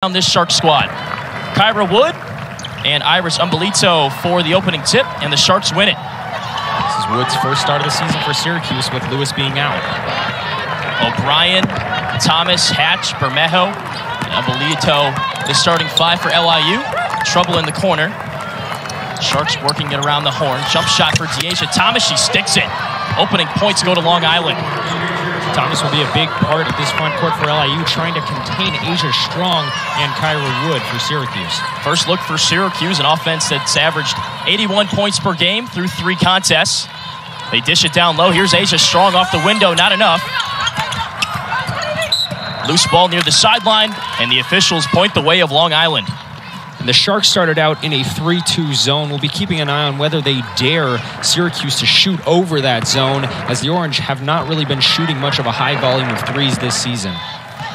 on this Shark squad. Kyra Wood and Iris Umbelito for the opening tip, and the Sharks win it. This is Wood's first start of the season for Syracuse with Lewis being out. O'Brien, Thomas, Hatch, Bermejo, and Umbelito, the starting five for LIU. Trouble in the corner. Sharks working it around the horn. Jump shot for Dyaisha Thomas. She sticks it. Opening points go to Long Island. Thomas will be a big part of this front court for LIU, trying to contain Asia Strong and Kyra Wood for Syracuse. First look for Syracuse, an offense that's averaged 81 points per game through 3 contests. They dish it down low. Here's Asia Strong off the window, not enough. Loose ball near the sideline, and the officials point the way of Long Island. And the Sharks started out in a 3-2 zone. We'll be keeping an eye on whether they dare Syracuse to shoot over that zone, as the Orange have not really been shooting much of a high volume of threes this season.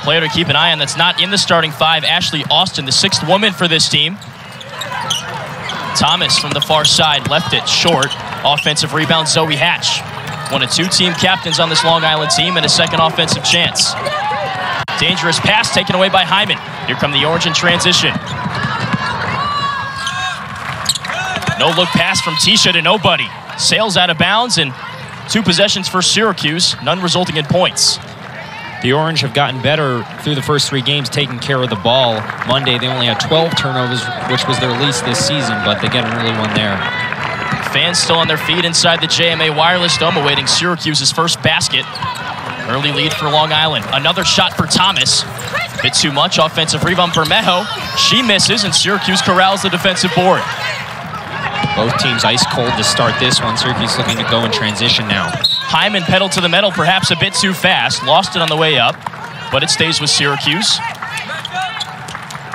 Player to keep an eye on that's not in the starting five, Ashley Austin, the 6th woman for this team. Thomas from the far side left it short. Offensive rebound, Zoe Hatch. One of 2 team captains on this Long Island team and a second offensive chance. Dangerous pass taken away by Hyman. Here come the Orange in transition. No-look pass from Teisha to nobody. Sails out of bounds, and 2 possessions for Syracuse, none resulting in points. The Orange have gotten better through the first 3 games taking care of the ball. Monday, they only had 12 turnovers, which was their least this season, but they get an early one there. Fans still on their feet inside the JMA Wireless Dome, awaiting Syracuse's first basket. Early lead for Long Island. Another shot for Thomas. Bit too much. Offensive rebound, Bermejo. She misses, and Syracuse corrals the defensive board. Both teams ice cold to start this one. Syracuse looking to go in transition now. Hyman pedaled to the metal perhaps a bit too fast. Lost it on the way up, but it stays with Syracuse.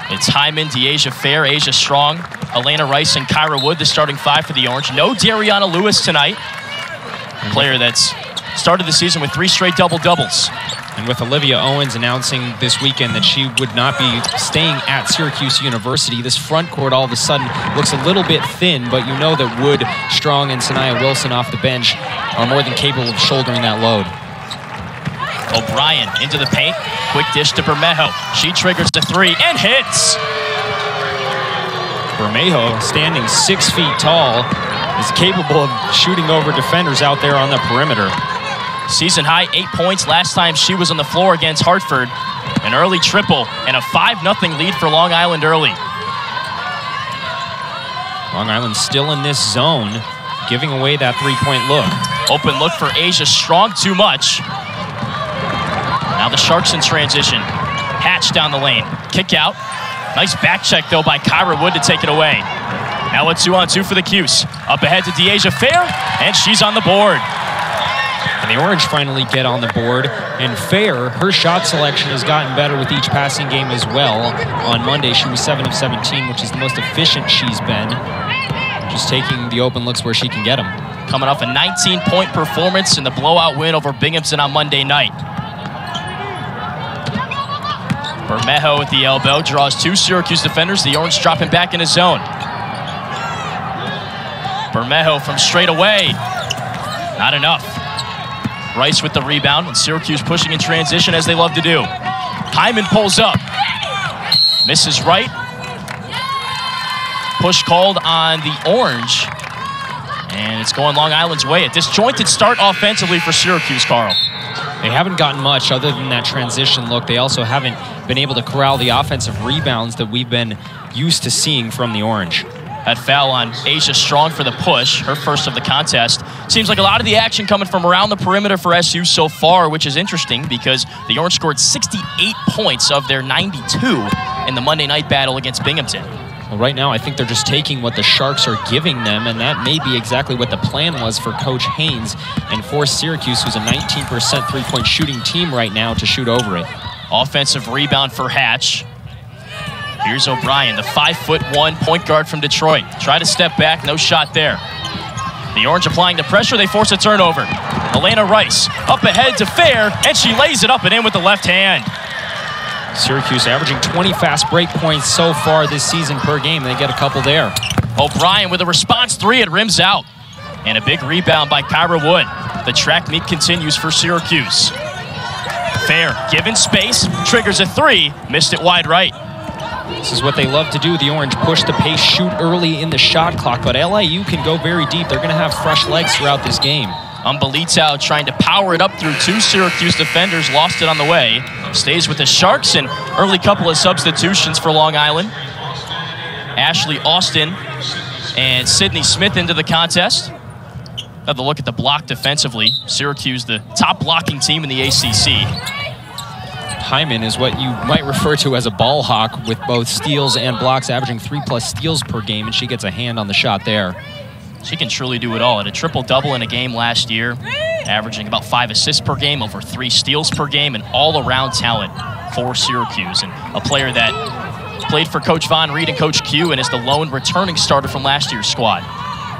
It's Hyman, Dyaisha Fair, Asia Strong, Elena Rice, and Kyra Wood, the starting 5 for the Orange. No Dariana Lewis tonight. Player that's started the season with 3 straight double-doubles. And with Olivia Owens announcing this weekend that she would not be staying at Syracuse University, this front court all of a sudden looks a little bit thin, but you know that Wood, Strong, and Saniaa Wilson off the bench are more than capable of shouldering that load. O'Brien into the paint. Quick dish to Bermejo. She triggers the 3 and hits. Bermejo, standing 6 feet tall, is capable of shooting over defenders out there on the perimeter. Season high 8 points last time she was on the floor against Hartford. An early triple and a 5-0 lead for Long Island early. Long Island still in this zone, giving away that 3-point look. Open look for Asia Strong, too much. Now the Sharks in transition. Hatch down the lane. Kick out. Nice back check, though, by Kyra Wood to take it away. Now a 2-on-2 for the Cuse. Up ahead to Dyaisha Fair, and she's on the board. And the Orange finally get on the board. And Fair, her shot selection has gotten better with each passing game as well. On Monday, she was 7 of 17, which is the most efficient she's been. Just taking the open looks where she can get them. Coming off a 19-point performance in the blowout win over Binghamton on Monday night. Bermejo at the elbow draws 2 Syracuse defenders. The Orange dropping back in his zone. Bermejo from straight away. Not enough. Rice with the rebound, and Syracuse pushing in transition as they love to do. Hyman pulls up. Misses right. Push called on the Orange. And it's going Long Island's way. A disjointed start offensively for Syracuse, Carl. They haven't gotten much other than that transition look. They also haven't been able to corral the offensive rebounds that we've been used to seeing from the Orange. That foul on Asia Strong for the push, her first of the contest. Seems like a lot of the action coming from around the perimeter for SU so far, which is interesting because the Orange scored 68 points of their 92 in the Monday night battle against Binghamton. Well, right now, I think they're just taking what the Sharks are giving them, and that may be exactly what the plan was for Coach Haynes and force Syracuse, who's a 19% 3-point shooting team right now, to shoot over it. Offensive rebound for Hatch. Here's O'Brien, the 5'1" point guard from Detroit. Try to step back, no shot there. The Orange applying the pressure, they force a turnover. Elena Rice up ahead to Fair, and she lays it up and in with the left hand. Syracuse averaging 20 fast break points so far this season per game. They get a couple there. O'Brien with a response 3, it rims out. And a big rebound by Kyra Wood. The track meet continues for Syracuse. Fair, given space, triggers a 3, missed it wide right. This is what they love to do. The Orange push the pace, shoot early in the shot clock, but LIU can go very deep. They're going to have fresh legs throughout this game. Umbelitao trying to power it up through two Syracuse defenders, lost it on the way. Stays with the Sharks, and early couple of substitutions for Long Island. Ashley Austin and Sydney Smith into the contest. Another look at the block defensively. Syracuse, the top blocking team in the ACC. Hyman is what you might refer to as a ball hawk, with both steals and blocks, averaging 3+ steals per game, and she gets a hand on the shot there. She can truly do it all. At a triple-double in a game last year, averaging about 5 assists per game, over 3 steals per game, and all-around talent for Syracuse. And a player that played for Coach Von Reed and Coach Q and is the lone returning starter from last year's squad.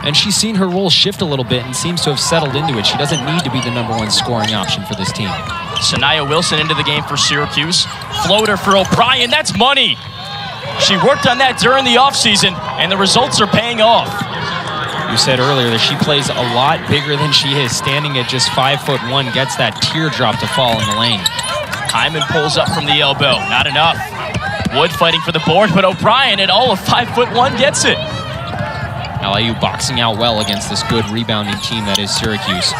And she's seen her role shift a little bit and seems to have settled into it. She doesn't need to be the #1 scoring option for this team. Saniaa Wilson into the game for Syracuse. Floater for O'Brien, that's money. She worked on that during the offseason, and the results are paying off. You said earlier that she plays a lot bigger than she is. Standing at just 5'1", gets that teardrop to fall in the lane. Hyman pulls up from the elbow, not enough. Wood fighting for the board, but O'Brien at all of 5'1" gets it. LIU boxing out well against this good rebounding team that is Syracuse.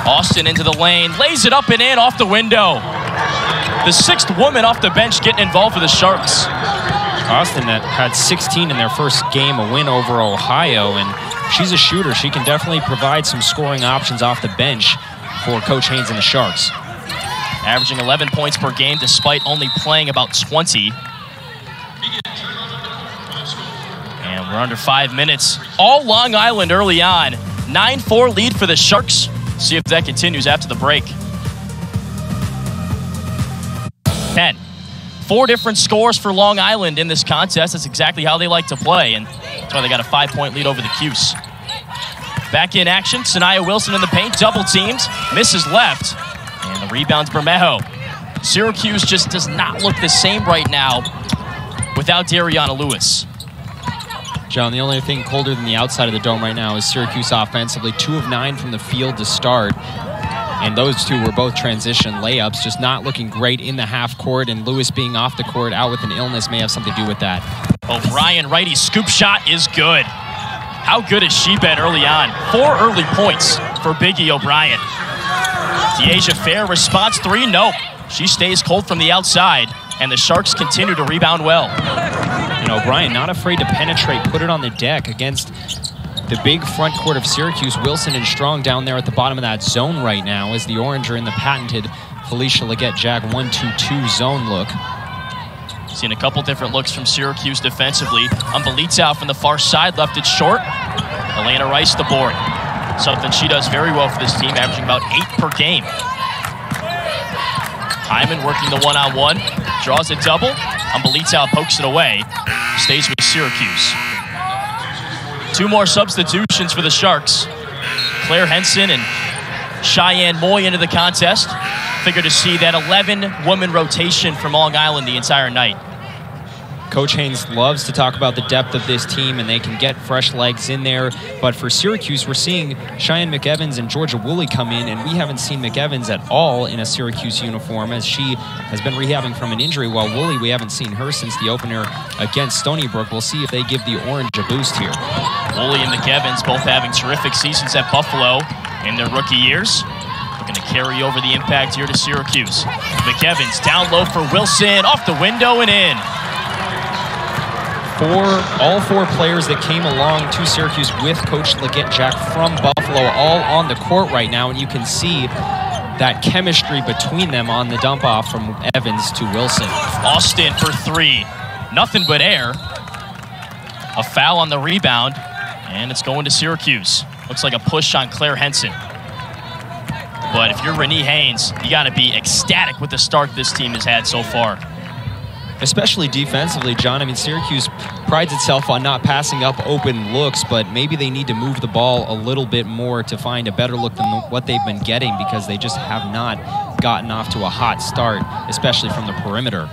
Austin into the lane, lays it up and in off the window. The 6th woman off the bench getting involved for the Sharks. Austin that had 16 in their first game, a win over Ohio, and she's a shooter. She can definitely provide some scoring options off the bench for Coach Haynes and the Sharks. Averaging 11 points per game despite only playing about 20. And we're under 5 minutes. All Long Island early on. 9-4 lead for the Sharks. See if that continues after the break. 10. 4 different scores for Long Island in this contest. That's exactly how they like to play, and that's why they got a 5-point lead over the Cuse. Back in action, Saniaa Wilson in the paint, double teamed, misses left, and the rebound's Bermejo. Syracuse just does not look the same right now without Dariana Lewis. John, the only thing colder than the outside of the dome right now is Syracuse offensively. 2 of 9 from the field to start. And those 2 were both transition layups, just not looking great in the half court, and Lewis being off the court out with an illness may have something to do with that. O'Brien, righty scoop shot is good. How good has she been early on? 4 early points for Biggie O'Brien. Dyaisha Fair response 3, nope. She stays cold from the outside, and the Sharks continue to rebound well. And O'Brien not afraid to penetrate, put it on the deck against the big front court of Syracuse. Wilson and Strong down there at the bottom of that zone right now as the Orange are in the patented Felicia Leggett-Jack 1-2-2 zone look. Seen a couple different looks from Syracuse defensively. Umbelitao from the far side left it short. Elena Rice the board. Something she does very well for this team, averaging about 8 per game. Hyman working the one-on-one, draws a double. Umbelitao pokes it away, stays with Syracuse. 2 more substitutions for the Sharks. Claire Henson and Cheyenne Moy into the contest. Figure to see that 11-woman rotation from Long Island the entire night. Coach Haynes loves to talk about the depth of this team, and they can get fresh legs in there. But for Syracuse, we're seeing Cheyenne McEvans and Georgia Woolley come in, and we haven't seen McEvans at all in a Syracuse uniform as she has been rehabbing from an injury, while Woolley, we haven't seen her since the opener against Stony Brook. We'll see if they give the Orange a boost here. Woolley and McEvans both having terrific seasons at Buffalo in their rookie years. Looking to carry over the impact here to Syracuse. McEvans down low for Wilson, off the window and in. All 4 players that came along to Syracuse with Coach Leggett-Jack from Buffalo all on the court right now, and you can see that chemistry between them on the dump off from Evans to Wilson. Austin for 3. Nothing but air. A foul on the rebound, and it's going to Syracuse. Looks like a push on Claire Henson. But if you're Renee Haynes, you got to be ecstatic with the start this team has had so far. Especially defensively, John. I mean, Syracuse prides itself on not passing up open looks, but maybe they need to move the ball a little bit more to find a better look than what they've been getting, because they just have not gotten off to a hot start, especially from the perimeter.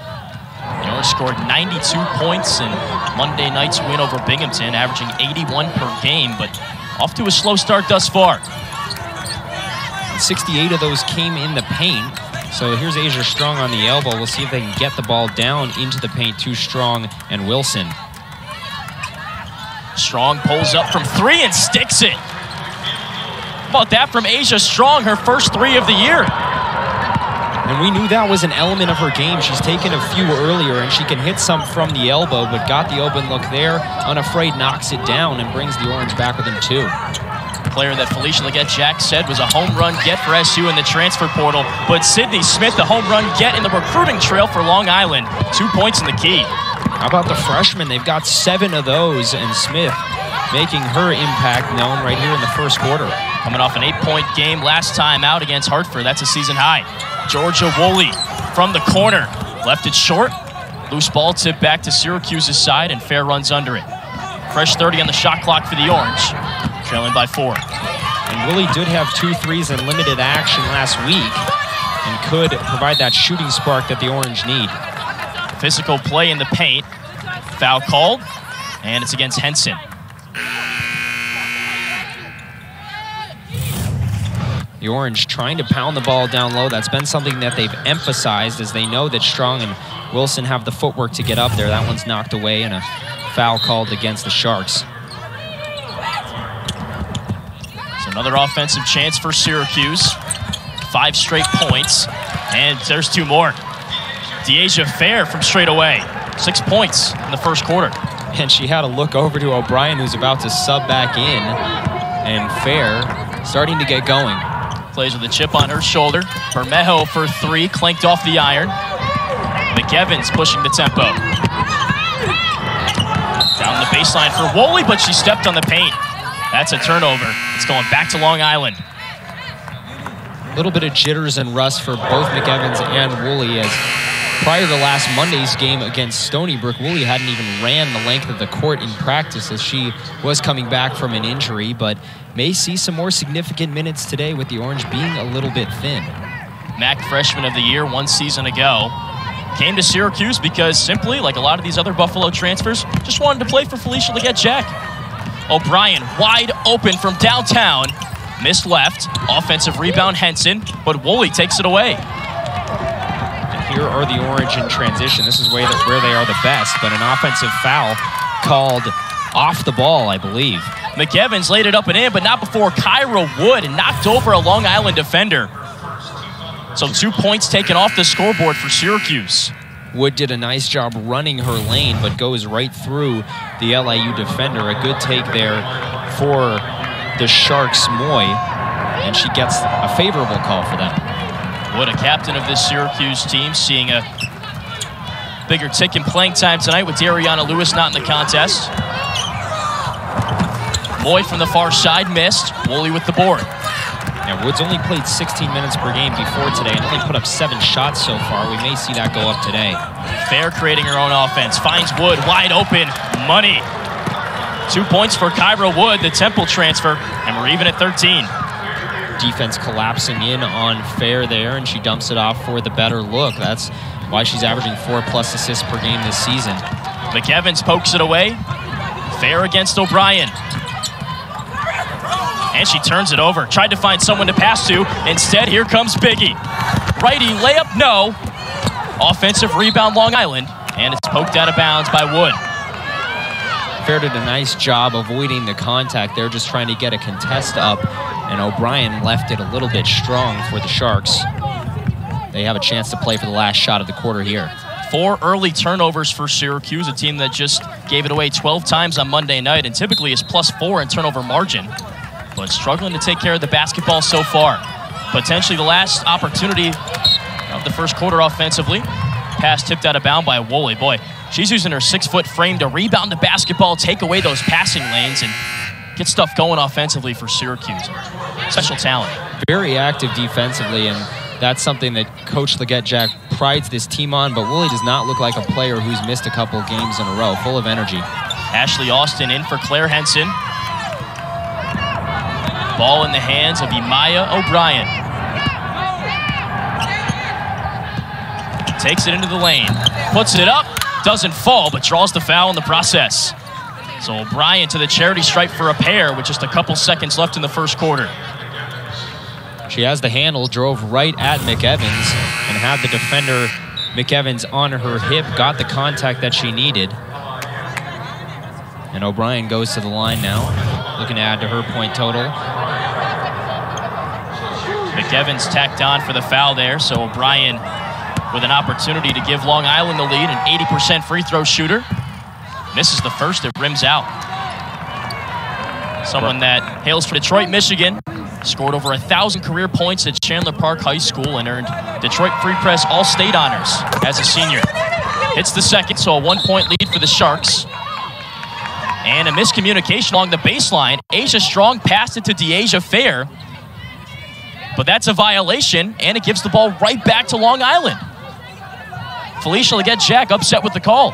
The Orange scored 92 points in Monday night's win over Binghamton, averaging 81 per game, but off to a slow start thus far. 68 of those came in the paint. So here's Asia Strong on the elbow. We'll see if they can get the ball down into the paint to Strong and Wilson. Strong pulls up from 3 and sticks it. How about that from Asia Strong, her first 3 of the year. And we knew that was an element of her game. She's taken a few earlier, and she can hit some from the elbow, but got the open look there. Unafraid knocks it down and brings the Orange back within 2. Player that Felicia Legette-Jack said was a home run get for SU in the transfer portal, but Sydney Smith, the home run get in the recruiting trail for Long Island. 2 points in the key. How about the freshman? They've got 7 of those, and Smith making her impact known right here in the first quarter. Coming off an 8-point game last time out against Hartford. That's a season high. Georgia Woolley from the corner. Left it short. Loose ball tipped back to Syracuse's side, and Fair runs under it. Fresh 30 on the shot clock for the Orange. Trailing by 4. And Woolley did have 2 threes in limited action last week and could provide that shooting spark that the Orange need. Physical play in the paint. Foul called, and it's against Henson. The Orange trying to pound the ball down low. That's been something that they've emphasized, as they know that Strong and Wilson have the footwork to get up there. That one's knocked away, and a foul called against the Sharks. So another offensive chance for Syracuse. 5 straight points, and there's 2 more. Dyaisha Fair from straight away. 6 points in the first quarter. And she had a look over to O'Brien, who's about to sub back in, and Fair starting to get going. Plays with a chip on her shoulder. Bermejo for 3, clanked off the iron. McEvans pushing the tempo. Down the baseline for Woolley, but she stepped on the paint. That's a turnover. It's going back to Long Island. A little bit of jitters and rust for both McEvans and Woolley, as prior to last Monday's game against Stony Brook, Woolley hadn't even ran the length of the court in practice, as she was coming back from an injury, but may see some more significant minutes today with the Orange being a little bit thin. MAC Freshman of the Year 1 season ago. Came to Syracuse because simply, like a lot of these other Buffalo transfers, just wanted to play for Felicia Legette-Jack. O'Brien wide open from downtown. Missed left. Offensive rebound Henson, but Woolley takes it away. And here are the Orange in transition. This is where they are the best, but an offensive foul called off the ball, I believe. McEvans laid it up and in, but not before Kyra Wood, and knocked over a Long Island defender. So 2 points taken off the scoreboard for Syracuse. Wood did a nice job running her lane, but goes right through the LIU defender. A good take there for the Sharks, Moy, and she gets a favorable call for that. Wood, a captain of this Syracuse team, seeing a bigger tick in playing time tonight with Dariana Lewis not in the contest. Moy from the far side missed. Woolley with the board. Now, Wood's only played 16 minutes per game before today and only put up 7 shots so far. We may see that go up today. Fair creating her own offense. Finds Wood wide open. Money. 2 points for Kyra Wood, the Temple transfer, and we're even at 13. Defense collapsing in on Fair there, and she dumps it off for the better look. That's why she's averaging 4+ assists per game this season. McEvans pokes it away. Fair against O'Brien. And she turns it over. Tried to find someone to pass to. Instead, here comes Biggie. Righty layup, no. Offensive rebound, Long Island. And it's poked out of bounds by Wood. Fair did a nice job avoiding the contact there, just trying to get a contest up. And O'Brien left it a little bit strong for the Sharks. They have a chance to play for the last shot of the quarter here. 4 early turnovers for Syracuse, a team that just gave it away 12 times on Monday night and typically is +4 in turnover margin, but struggling to take care of the basketball so far. Potentially the last opportunity of the first quarter offensively. Pass tipped out of bounds by Woolley. Boy, she's using her 6-foot frame to rebound the basketball, take away those passing lanes, and get stuff going offensively for Syracuse. Special talent. Very active defensively, and that's something that Coach Legette-Jack prides this team on, but Woolley does not look like a player who's missed a couple games in a row, full of energy. Ashley Austin in for Claire Henson. Ball in the hands of Imaya O'Brien. Takes it into the lane, puts it up, doesn't fall, but draws the foul in the process. So O'Brien to the charity stripe for a pair with just a couple seconds left in the first quarter. She has the handle, drove right at McEvans. had the defender McEvans on her hip, got the contact that she needed. And O'Brien goes to the line now, looking to add to her point total. McEvans tacked on for the foul there, so O'Brien with an opportunity to give Long Island the lead, an 80% free throw shooter. Misses the first, it rims out. Someone that hails from Detroit, Michigan, scored over 1,000 career points at Chandler Park High School and earned Detroit Free Press All-State honors as a senior. Hits the second, so a 1-point lead for the Sharks. And a miscommunication along the baseline. Asia Strong passed it to Dyaisha Fair, but that's a violation, and it gives the ball right back to Long Island. Felicia Leggett-Jack upset with the call.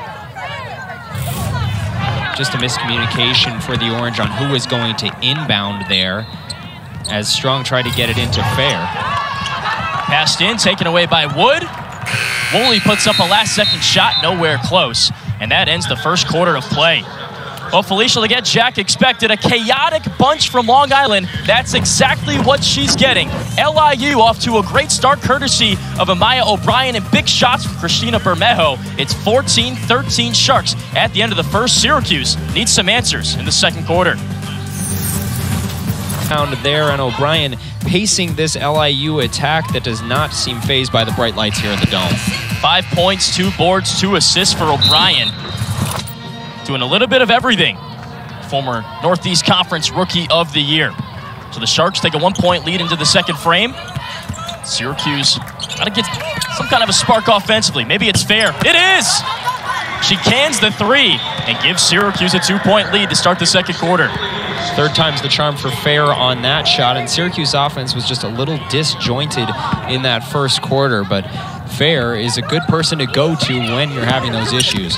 Just a miscommunication for the Orange on who was going to inbound there, as Strong tried to get it into Fair. Passed in, taken away by Wood. Woolley puts up a last-second shot, nowhere close, and that ends the first quarter of play. Well, Felicia Leggett-Jack expected a chaotic bunch from Long Island. That's exactly what she's getting. LIU off to a great start courtesy of Amaya O'Brien and big shots from Christina Bermejo. It's 14-13 Sharks at the end of the first. Syracuse needs some answers in the second quarter. Pound there, and O'Brien pacing this LIU attack that does not seem fazed by the bright lights here in the Dome. 5 points, 2 boards, 2 assists for O'Brien. Doing a little bit of everything. Former Northeast Conference Rookie of the Year. So the Sharks take a 1-point lead into the second frame. Syracuse got to get some kind of a spark offensively. Maybe it's Fair. It is! She cans the three and gives Syracuse a 2-point lead to start the second quarter. Third time's the charm for Fair on that shot, and Syracuse offense was just a little disjointed in that first quarter, but Fair is a good person to go to when you're having those issues.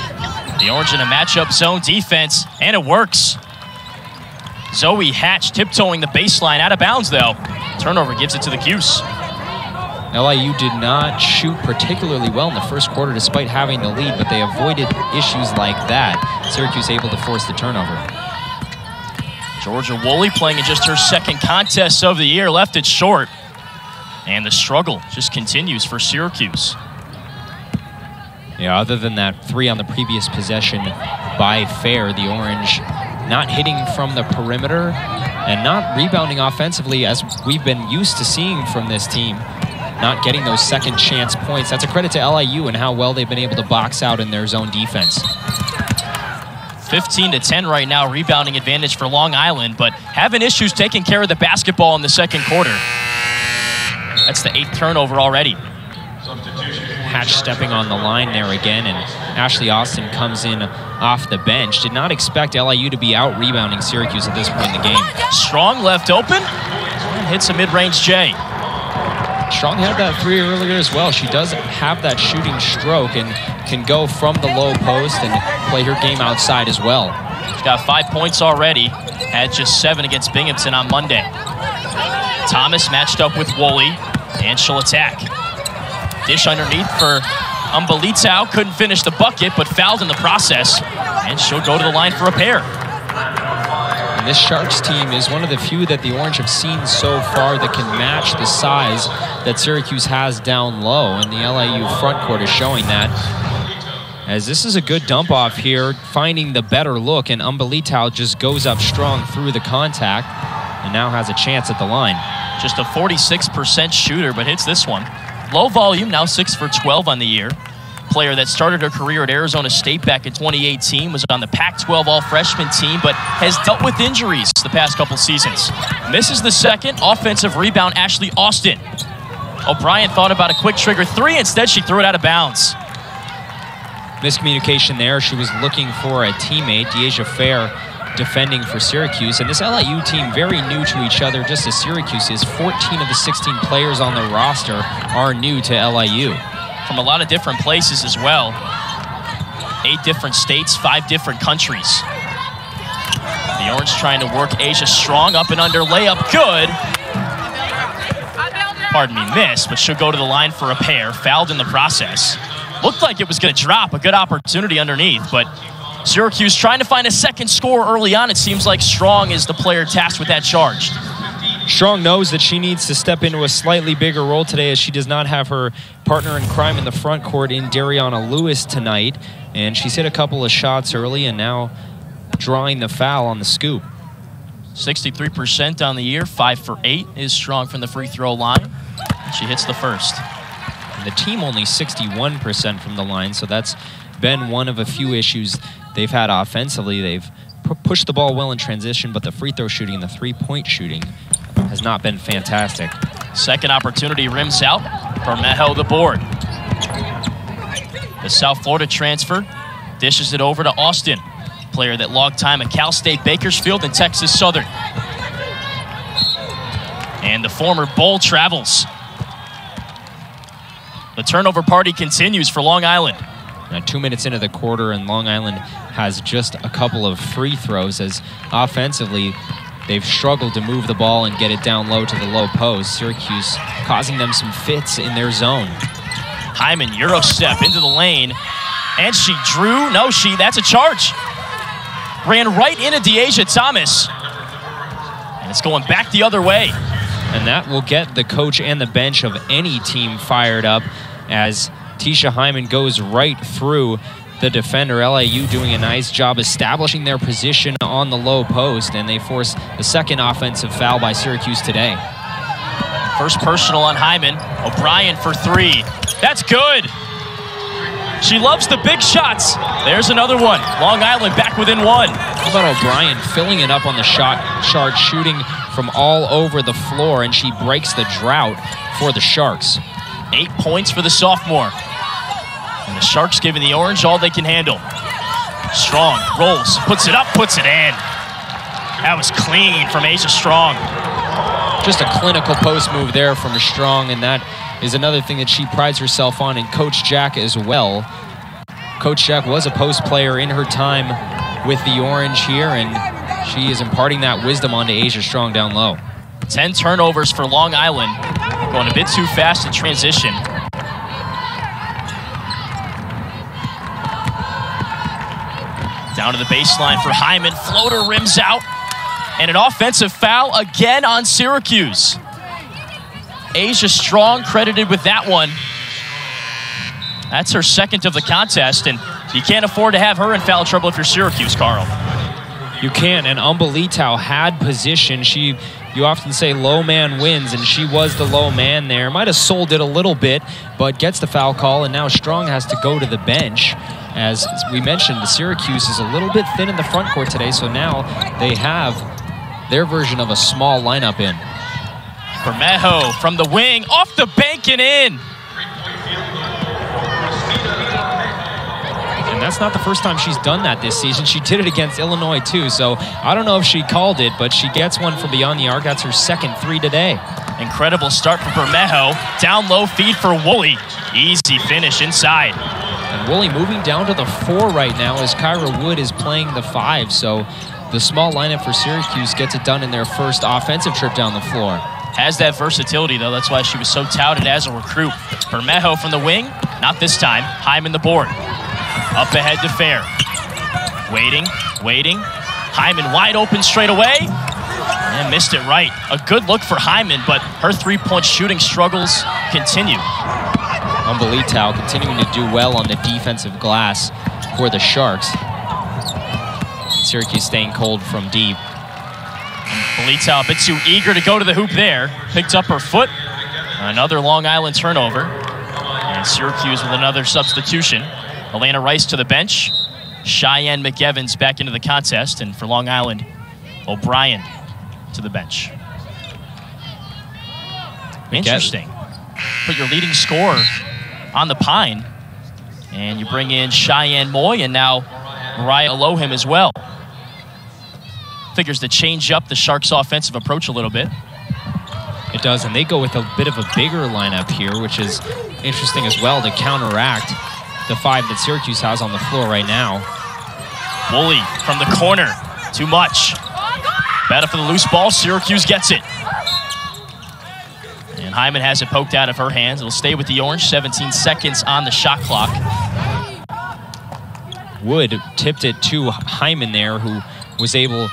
The Orange in a matchup zone defense, and it works. Zoe Hatch tiptoeing the baseline, out of bounds though. Turnover gives it to the Cuse. LIU did not shoot particularly well in the first quarter despite having the lead, but they avoided issues like that. Syracuse able to force the turnover. Georgia Woolley playing in just her second contest of the year, left it short. And the struggle just continues for Syracuse. Yeah, other than that three on the previous possession by Fair, the Orange not hitting from the perimeter and not rebounding offensively as we've been used to seeing from this team. Not getting those second chance points. That's a credit to LIU and how well they've been able to box out in their zone defense. 15-10 right now, rebounding advantage for Long Island, but having issues taking care of the basketball in the second quarter. That's the 8th turnover already. Hatch stepping on the line there again, and Ashley Austin comes in off the bench. Did not expect LIU to be out rebounding Syracuse at this point in the game. Strong left open, and hits a mid-range J. Strong had that three earlier as well. She does have that shooting stroke and can go from the low post and play her game outside as well. She's got 5 points already, had just 7 against Binghamton on Monday. Thomas matched up with Woolley, and she'll attack. Dish underneath for Umbalitao, couldn't finish the bucket, but fouled in the process, and she'll go to the line for a pair. And this Sharks team is one of the few that the Orange have seen so far that can match the size that Syracuse has down low, and the LIU front court is showing that. As this is a good dump off here, finding the better look, and Umbalitao just goes up strong through the contact and now has a chance at the line. Just a 46% shooter, but hits this one. Low volume, now 6 for 12 on the year. Player that started her career at Arizona State back in 2018, was on the Pac-12 all-freshman team, but has dealt with injuries the past couple seasons. Misses the second, offensive rebound, Ashley Austin. O'Brien thought about a quick trigger three, instead she threw it out of bounds. Miscommunication there, she was looking for a teammate, Dyaisha Fair, defending for Syracuse, and this LIU team very new to each other, just as Syracuse is. 14 of the 16 players on the roster are new to LIU. From a lot of different places as well. 8 different states, 5 different countries. The Orange trying to work Asia Strong, up and under layup, good. Pardon me, miss, but she'll go to the line for a pair, fouled in the process. Looked like it was gonna drop, a good opportunity underneath, but Syracuse trying to find a second score early on. It seems like Strong is the player tasked with that charge. Strong knows that she needs to step into a slightly bigger role today, as she does not have her partner in crime in the front court in Dariana Lewis tonight. And she's hit a couple of shots early and now drawing the foul on the scoop. 63% on the year, 5 for 8 is Strong from the free throw line. She hits the first. And the team only 61% from the line, so that's been one of a few issues they've had offensively. They've pushed the ball well in transition, but the free throw shooting and the three-point shooting has not been fantastic. Second opportunity, rims out. Bermejo the board. The South Florida transfer dishes it over to Austin, player that logged time at Cal State Bakersfield and Texas Southern. And the former Bowl travels. The turnover party continues for Long Island. Now 2 minutes into the quarter, and Long Island has just a couple of free throws, as offensively they've struggled to move the ball and get it down low to the low post. Syracuse causing them some fits in their zone. Hyman, Euro step into the lane, and she drew. No, that's a charge. Ran right into Dyaisha Thomas, and it's going back the other way. And that will get the coach and the bench of any team fired up, as Teisha Hyman goes right through the defender. LIU doing a nice job establishing their position on the low post, and they force the second offensive foul by Syracuse today. First personal on Hyman. O'Brien for 3. That's good. She loves the big shots. There's another one. Long Island back within 1. How about O'Brien filling it up on the shot chart, shooting from all over the floor, and she breaks the drought for the Sharks. 8 points for the sophomore. And the Sharks giving the Orange all they can handle. Strong rolls, puts it up, puts it in. That was clean from Asia Strong. Just a clinical post move there from Strong, and that is another thing that she prides herself on, and Coach Jack as well. Coach Jack was a post player in her time with the Orange here, and she is imparting that wisdom onto Asia Strong down low. 10 turnovers for Long Island. Going a bit too fast in transition. Down to the baseline for Hyman. Floater rims out. And an offensive foul again on Syracuse. Asia Strong credited with that one. That's her second of the contest, and you can't afford to have her in foul trouble if you're Syracuse, Carl. You can, and Umbalito had position. You often say low man wins, and she was the low man there. Might have sold it a little bit, but gets the foul call, and now Strong has to go to the bench. As we mentioned, the Syracuse is a little bit thin in the front court today, so now they have their version of a small lineup in. Bermejo from the wing, off the bank and in. And that's not the first time she's done that this season. She did it against Illinois too, so I don't know if she called it, but she gets one from beyond the arc. That's her second 3 today. Incredible start for Bermejo. Down low feed for Woolley. Easy finish inside. And Woolley moving down to the 4 right now, as Kyra Wood is playing the 5, so the small lineup for Syracuse gets it done in their first offensive trip down the floor. Has that versatility, though. That's why she was so touted as a recruit. Bermejo from the wing. Not this time. Hyman the board. Up ahead to Fair. Waiting. Hyman wide open straight away. And missed it right. A good look for Hyman, but her three-point shooting struggles continue. Umbalito continuing to do well on the defensive glass for the Sharks. Syracuse staying cold from deep. Umbalito a bit too eager to go to the hoop there. Picked up her foot. Another Long Island turnover. And Syracuse with another substitution. Elena Rice to the bench. Cheyenne McEvans back into the contest. And for Long Island, O'Brien to the bench. Interesting. Put your leading scorer on the pine. And you bring in Cheyenne Moy and now Mariah Elohim as well. Figures to change up the Sharks' offensive approach a little bit. It does, and they go with a bit of a bigger lineup here, which is interesting as well to counteract the 5 that Syracuse has on the floor right now. Woolley from the corner. Too much. Battle for the loose ball. Syracuse gets it. And Hyman has it poked out of her hands. It'll stay with the Orange. 17 seconds on the shot clock. Wood tipped it to Hyman there, who was able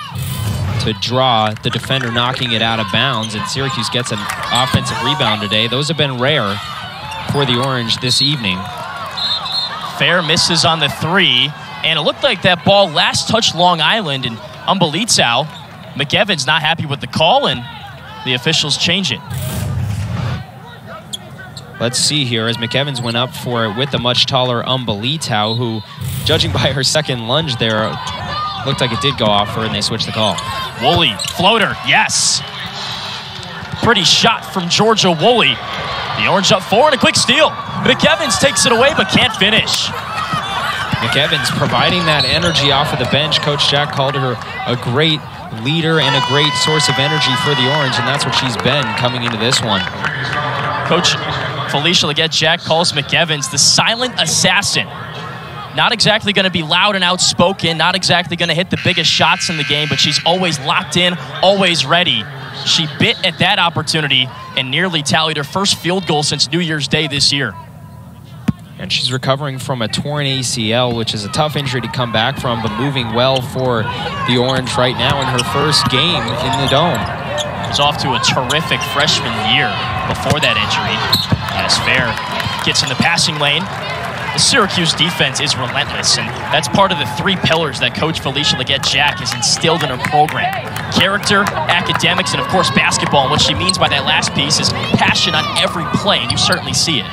to draw the defender knocking it out of bounds, and Syracuse gets an offensive rebound today. Those have been rare for the Orange this evening. Fair misses on the three, and it looked like that ball last touched Long Island, and Umbelitsau. McEvan's not happy with the call, and the officials change it. Let's see here as McEvans went up for it with the much taller Umbelitsau, who, judging by her second lunge there, looked like it did go off her, and they switched the call. Woolley, floater, yes. Pretty shot from Georgia Woolley. The Orange up 4 and a quick steal. McEvans takes it away but can't finish. McEvans providing that energy off of the bench. Coach Jack called her a great leader and a great source of energy for the Orange, and that's what she's been coming into this one. Coach Felicia Leggett-Jack calls McEvans the silent assassin. Not exactly going to be loud and outspoken, not exactly going to hit the biggest shots in the game, but she's always locked in, always ready. She bit at that opportunity and nearly tallied her first field goal since New Year's Day this year. And she's recovering from a torn ACL, which is a tough injury to come back from, but moving well for the Orange right now in her first game in the Dome. Was off to a terrific freshman year before that injury. As Fair gets in the passing lane, the Syracuse defense is relentless, and that's part of the 3 pillars that Coach Felicia Leggett-Jack has instilled in her program. Character, academics, and of course basketball. And what she means by that last piece is passion on every play, and you certainly see it.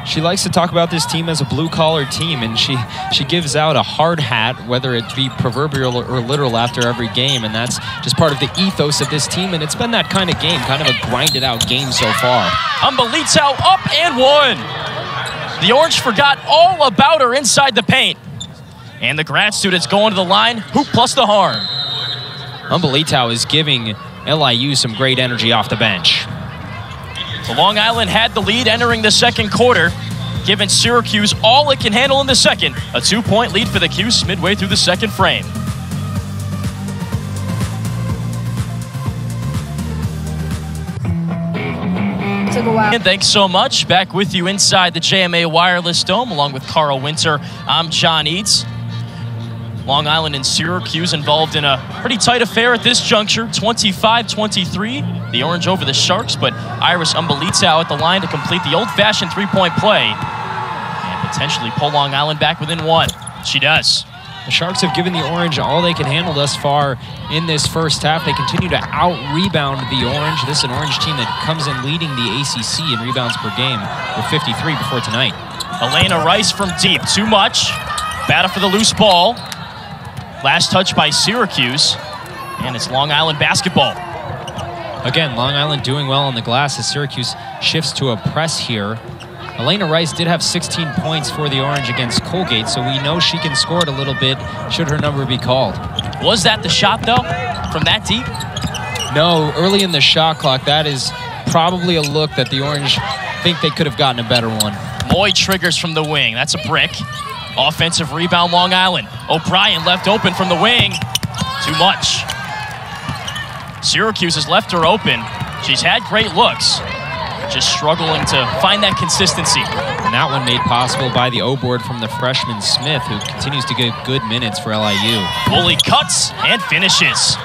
She likes to talk about this team as a blue-collar team, and she gives out a hard hat, whether it be proverbial or literal, after every game, and that's just part of the ethos of this team, and it's been that kind of game, kind of a grinded-out game so far. Umbelitsau up and one. The Orange forgot all about her inside the paint. And the grad students going to the line, hoop plus the harm. Umbelitsau is giving LIU some great energy off the bench. The Long Island had the lead entering the second quarter, giving Syracuse all it can handle in the second. A 2-point lead for the Cuse midway through the second frame. Took a while. And thanks so much. Back with you inside the JMA Wireless Dome, along with Carl Winter. I'm John Eads. Long Island and Syracuse involved in a pretty tight affair at this juncture, 25-23. The Orange over the Sharks, but Iris Umbelitsau at the line to complete the old-fashioned 3-point play and potentially pull Long Island back within 1. She does. The Sharks have given the Orange all they can handle thus far in this first half. They continue to out-rebound the Orange. This is an Orange team that comes in leading the ACC in rebounds per game with 53 before tonight. Elena Rice from deep, too much. Battle for the loose ball. Last touch by Syracuse, and it's Long Island basketball. Again, Long Island doing well on the glass as Syracuse shifts to a press here. Elena Rice did have 16 points for the Orange against Colgate, so we know she can score it a little bit should her number be called. Was that the shot, though, from that deep? No, early in the shot clock, that is probably a look that the Orange think they could have gotten a better one. Moy triggers from the wing. That's a brick. Offensive rebound, Long Island. O'Brien left open from the wing. Too much. Syracuse has left her open. She's had great looks. Just struggling to find that consistency. And that one made possible by the O-board from the freshman Smith, who continues to get good minutes for LIU. Woolley cuts and finishes.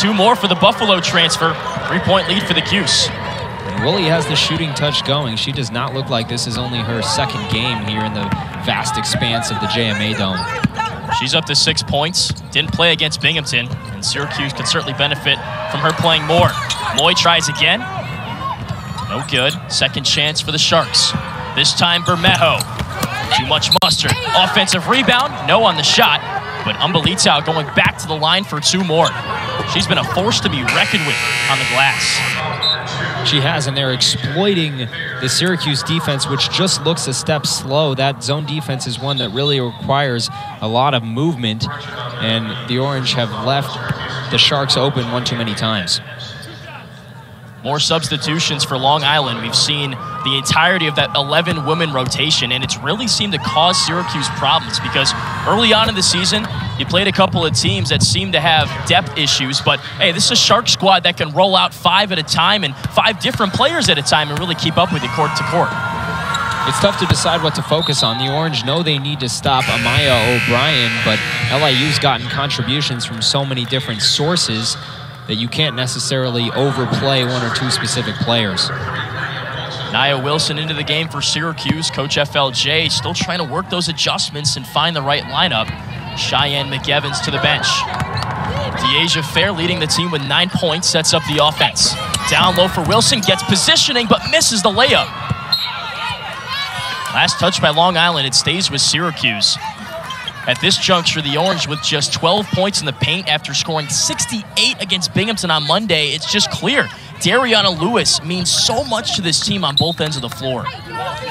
2 more for the Buffalo transfer. 3-point lead for the Cuse. And Woolley has the shooting touch going. She does not look like this is only her second game here in the vast expanse of the JMA Dome. She's up to 6 points. Didn't play against Binghamton, and Syracuse could certainly benefit from her playing more. Moy tries again. No good. Second chance for the Sharks. This time Bermejo. Too much mustard. Offensive rebound. No on the shot. But Umbelitsau going back to the line for 2 more. She's been a force to be reckoned with on the glass. She has, and they're exploiting the Syracuse defense, which just looks a step slow. That zone defense is one that really requires a lot of movement, and the Orange have left the Sharks open one too many times. More substitutions for Long Island. We've seen the entirety of that 11-women rotation, and it's really seemed to cause Syracuse problems because early on in the season, you played a couple of teams that seem to have depth issues, but hey, this is a Shark squad that can roll out 5 at a time and 5 different players at a time and really keep up with you court to court. It's tough to decide what to focus on. The Orange know they need to stop Amaya O'Brien, but LIU's gotten contributions from so many different sources that you can't necessarily overplay one or two specific players. Saniaa Wilson into the game for Syracuse. Coach FLJ still trying to work those adjustments and find the right lineup. Cheyenne McEvans to the bench. Dyaisha Fair leading the team with 9 points, sets up the offense. Down low for Wilson, gets positioning, but misses the layup. Last touch by Long Island, it stays with Syracuse. At this juncture, the Orange with just 12 points in the paint after scoring 68 against Binghamton on Monday. It's just clear. Dariana Lewis means so much to this team on both ends of the floor.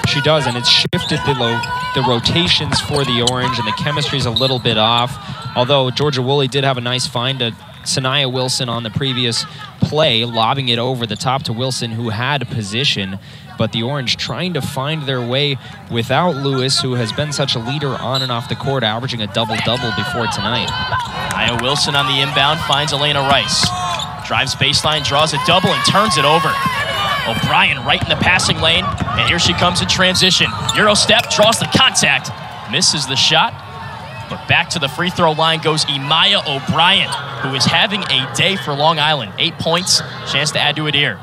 She does, and it's shifted the rotations for the Orange, and the chemistry's a little bit off. Although Georgia Woolley did have a nice find to Saniaa Wilson on the previous play, lobbing it over the top to Wilson, who had position. But the Orange trying to find their way without Lewis, who has been such a leader on and off the court, averaging a double-double before tonight. Saniaa Wilson on the inbound finds Elena Rice. Drives baseline, draws a double, and turns it over. O'Brien right in the passing lane, and here she comes in transition. Euro step, draws the contact, misses the shot, but back to the free throw line goes Amaya O'Brien, who is having a day for Long Island. 8 points, chance to add to it here.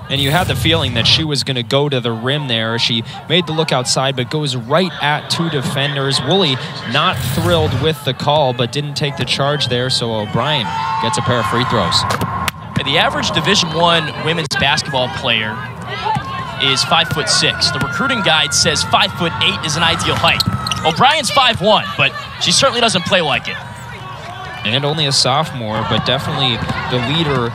And you had the feeling that she was going to go to the rim there. She made the look outside, but goes right at two defenders. Woolley not thrilled with the call, but didn't take the charge there, so O'Brien gets a pair of free throws. The average Division I women's basketball player is 5'6". The recruiting guide says 5'8" is an ideal height. O'Brien's 5'1", but she certainly doesn't play like it. And only a sophomore, but definitely the leader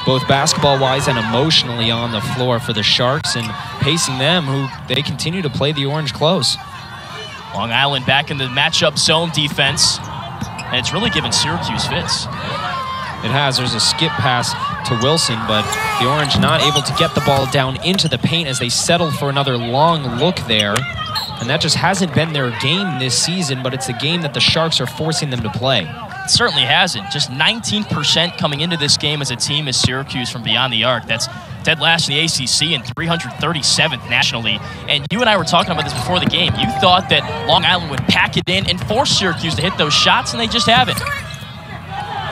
both basketball-wise and emotionally on the floor for the Sharks, and pacing them, who they continue to play the Orange close. Long Island back in the matchup zone defense, and it's really given Syracuse fits. It has. There's a skip pass to Wilson, but the Orange not able to get the ball down into the paint as they settle for another long look there. And that just hasn't been their game this season, but it's the game that the Sharks are forcing them to play. It certainly hasn't. Just 19% coming into this game as a team as Syracuse from beyond the arc. That's dead last in the ACC and 337th nationally. And you and I were talking about this before the game. You thought that Long Island would pack it in and force Syracuse to hit those shots, and they just haven't.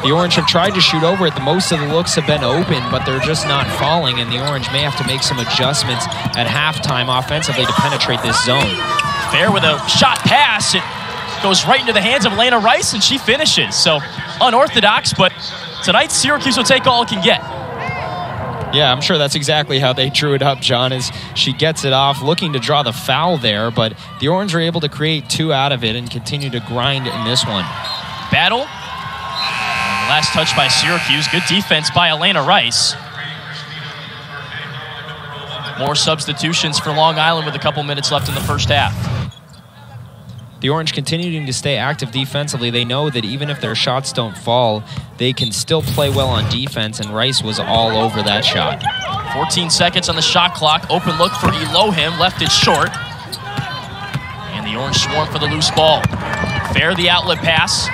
The Orange have tried to shoot over it. Most of the looks have been open, but they're just not falling, and the Orange may have to make some adjustments at halftime offensively to penetrate this zone. Fair with a shot pass. It goes right into the hands of Elena Rice, and she finishes. So unorthodox, but tonight Syracuse will take all it can get. Yeah, I'm sure that's exactly how they drew it up, John, as she gets it off, looking to draw the foul there, but the Orange are able to create two out of it and continue to grind in this one. Battle. Last touch by Syracuse. Good defense by Elena Rice. More substitutions for Long Island with a couple minutes left in the first half. The Orange continuing to stay active defensively. They know that even if their shots don't fall, they can still play well on defense, and Rice was all over that shot. 14 seconds on the shot clock. Open look for Elohim. Left it short. And the Orange swarm for the loose ball. Fair the outlet pass.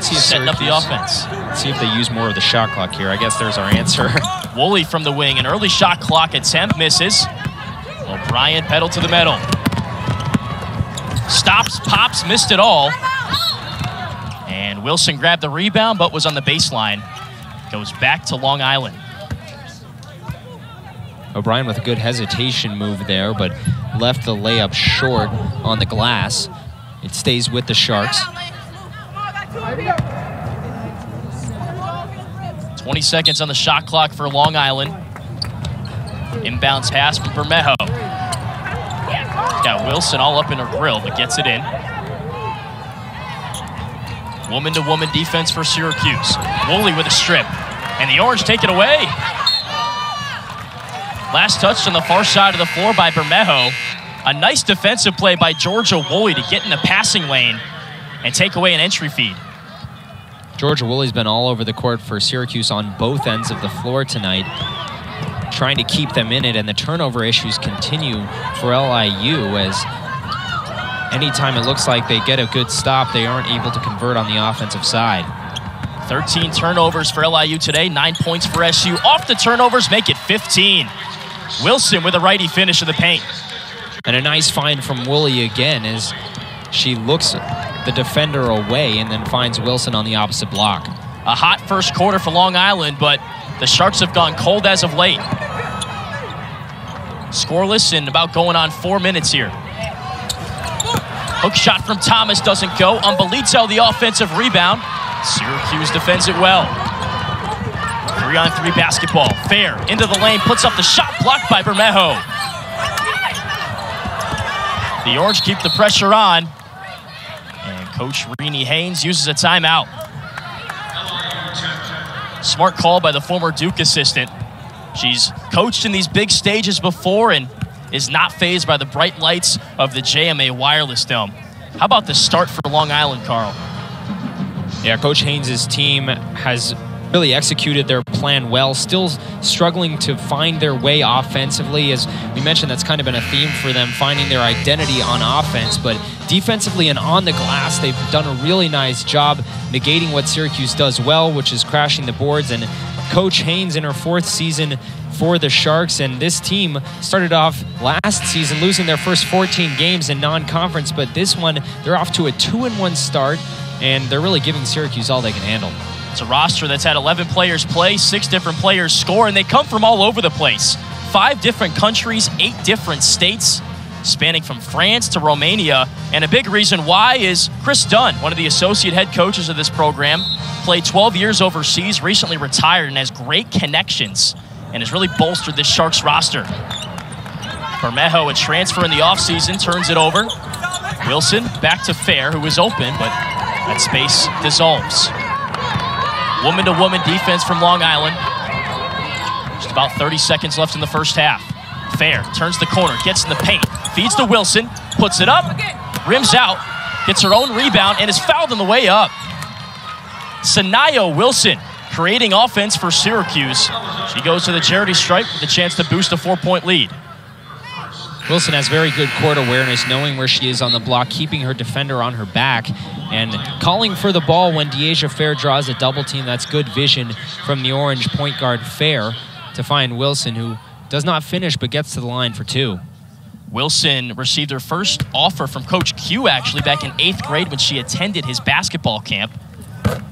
Setting up the offense. Let's see if they use more of the shot clock here. I guess there's our answer. Woolley from the wing. An early shot clock attempt misses. O'Brien pedal to the metal. Stops, pops, missed it all. And Wilson grabbed the rebound, but was on the baseline. Goes back to Long Island. O'Brien with a good hesitation move there, but left the layup short on the glass. It stays with the Sharks. 20 seconds on the shot clock for Long Island. Inbounds pass from Bermejo. Got Wilson all up in her grill, but gets it in. Woman-to-woman defense for Syracuse. Woolley with a strip. And the Orange take it away. Last touch on the far side of the floor by Bermejo. A nice defensive play by Georgia Woolley to get in the passing lane and take away an entry feed. Georgia Woolley's been all over the court for Syracuse on both ends of the floor tonight, trying to keep them in it, and the turnover issues continue for LIU as anytime it looks like they get a good stop, they aren't able to convert on the offensive side. 13 turnovers for LIU today, 9 points for SU. Off the turnovers, make it 15. Wilson with a righty finish of the paint. And a nice find from Woolley again as she looks the defender away and then finds Wilson on the opposite block. A hot first quarter for Long Island, but the Sharks have gone cold as of late. Scoreless in about going on 4 minutes here. Hook shot from Thomas doesn't go. Umbelito the offensive rebound. Syracuse defends it well. 3-on-3 basketball. Fair into the lane, puts up the shot, blocked by Bermejo. The Orange keep the pressure on. And Coach Renee Haynes uses a timeout. Smart call by the former Duke assistant. She's coached in these big stages before and is not fazed by the bright lights of the JMA Wireless Dome. How about the start for Long Island, Carl? Yeah, Coach Haynes' team has really executed their plan well, still struggling to find their way offensively. As we mentioned, that's kind of been a theme for them, finding their identity on offense. But defensively and on the glass, they've done a really nice job negating what Syracuse does well, which is crashing the boards. And Coach Haynes in her 4th season for the Sharks, and this team started off last season losing their first 14 games in non-conference, but this one, they're off to a 2-1 start, and they're really giving Syracuse all they can handle. It's a roster that's had 11 players play, 6 different players score, and they come from all over the place. 5 different countries, 8 different states, spanning from France to Romania. And a big reason why is Chris Dunn, one of the associate head coaches of this program, played 12 years overseas, recently retired, and has great connections and has really bolstered this Sharks roster. Bermejo, a transfer in the offseason, turns it over. Wilson back to Fair, who is open, but that space dissolves. Woman-to-woman defense from Long Island. Just about 30 seconds left in the first half. Fair turns the corner, gets in the paint, feeds to Wilson, puts it up, rims out, gets her own rebound, and is fouled on the way up. Saniaa Wilson creating offense for Syracuse. She goes to the charity stripe with a chance to boost a 4-point lead. Wilson has very good court awareness, knowing where she is on the block, keeping her defender on her back, and calling for the ball when Dyaisha Fair draws a double team. That's good vision from the Orange point guard Fair to find Wilson, who does not finish but gets to the line for 2. Wilson received her first offer from Coach Q, actually, back in 8th grade when she attended his basketball camp.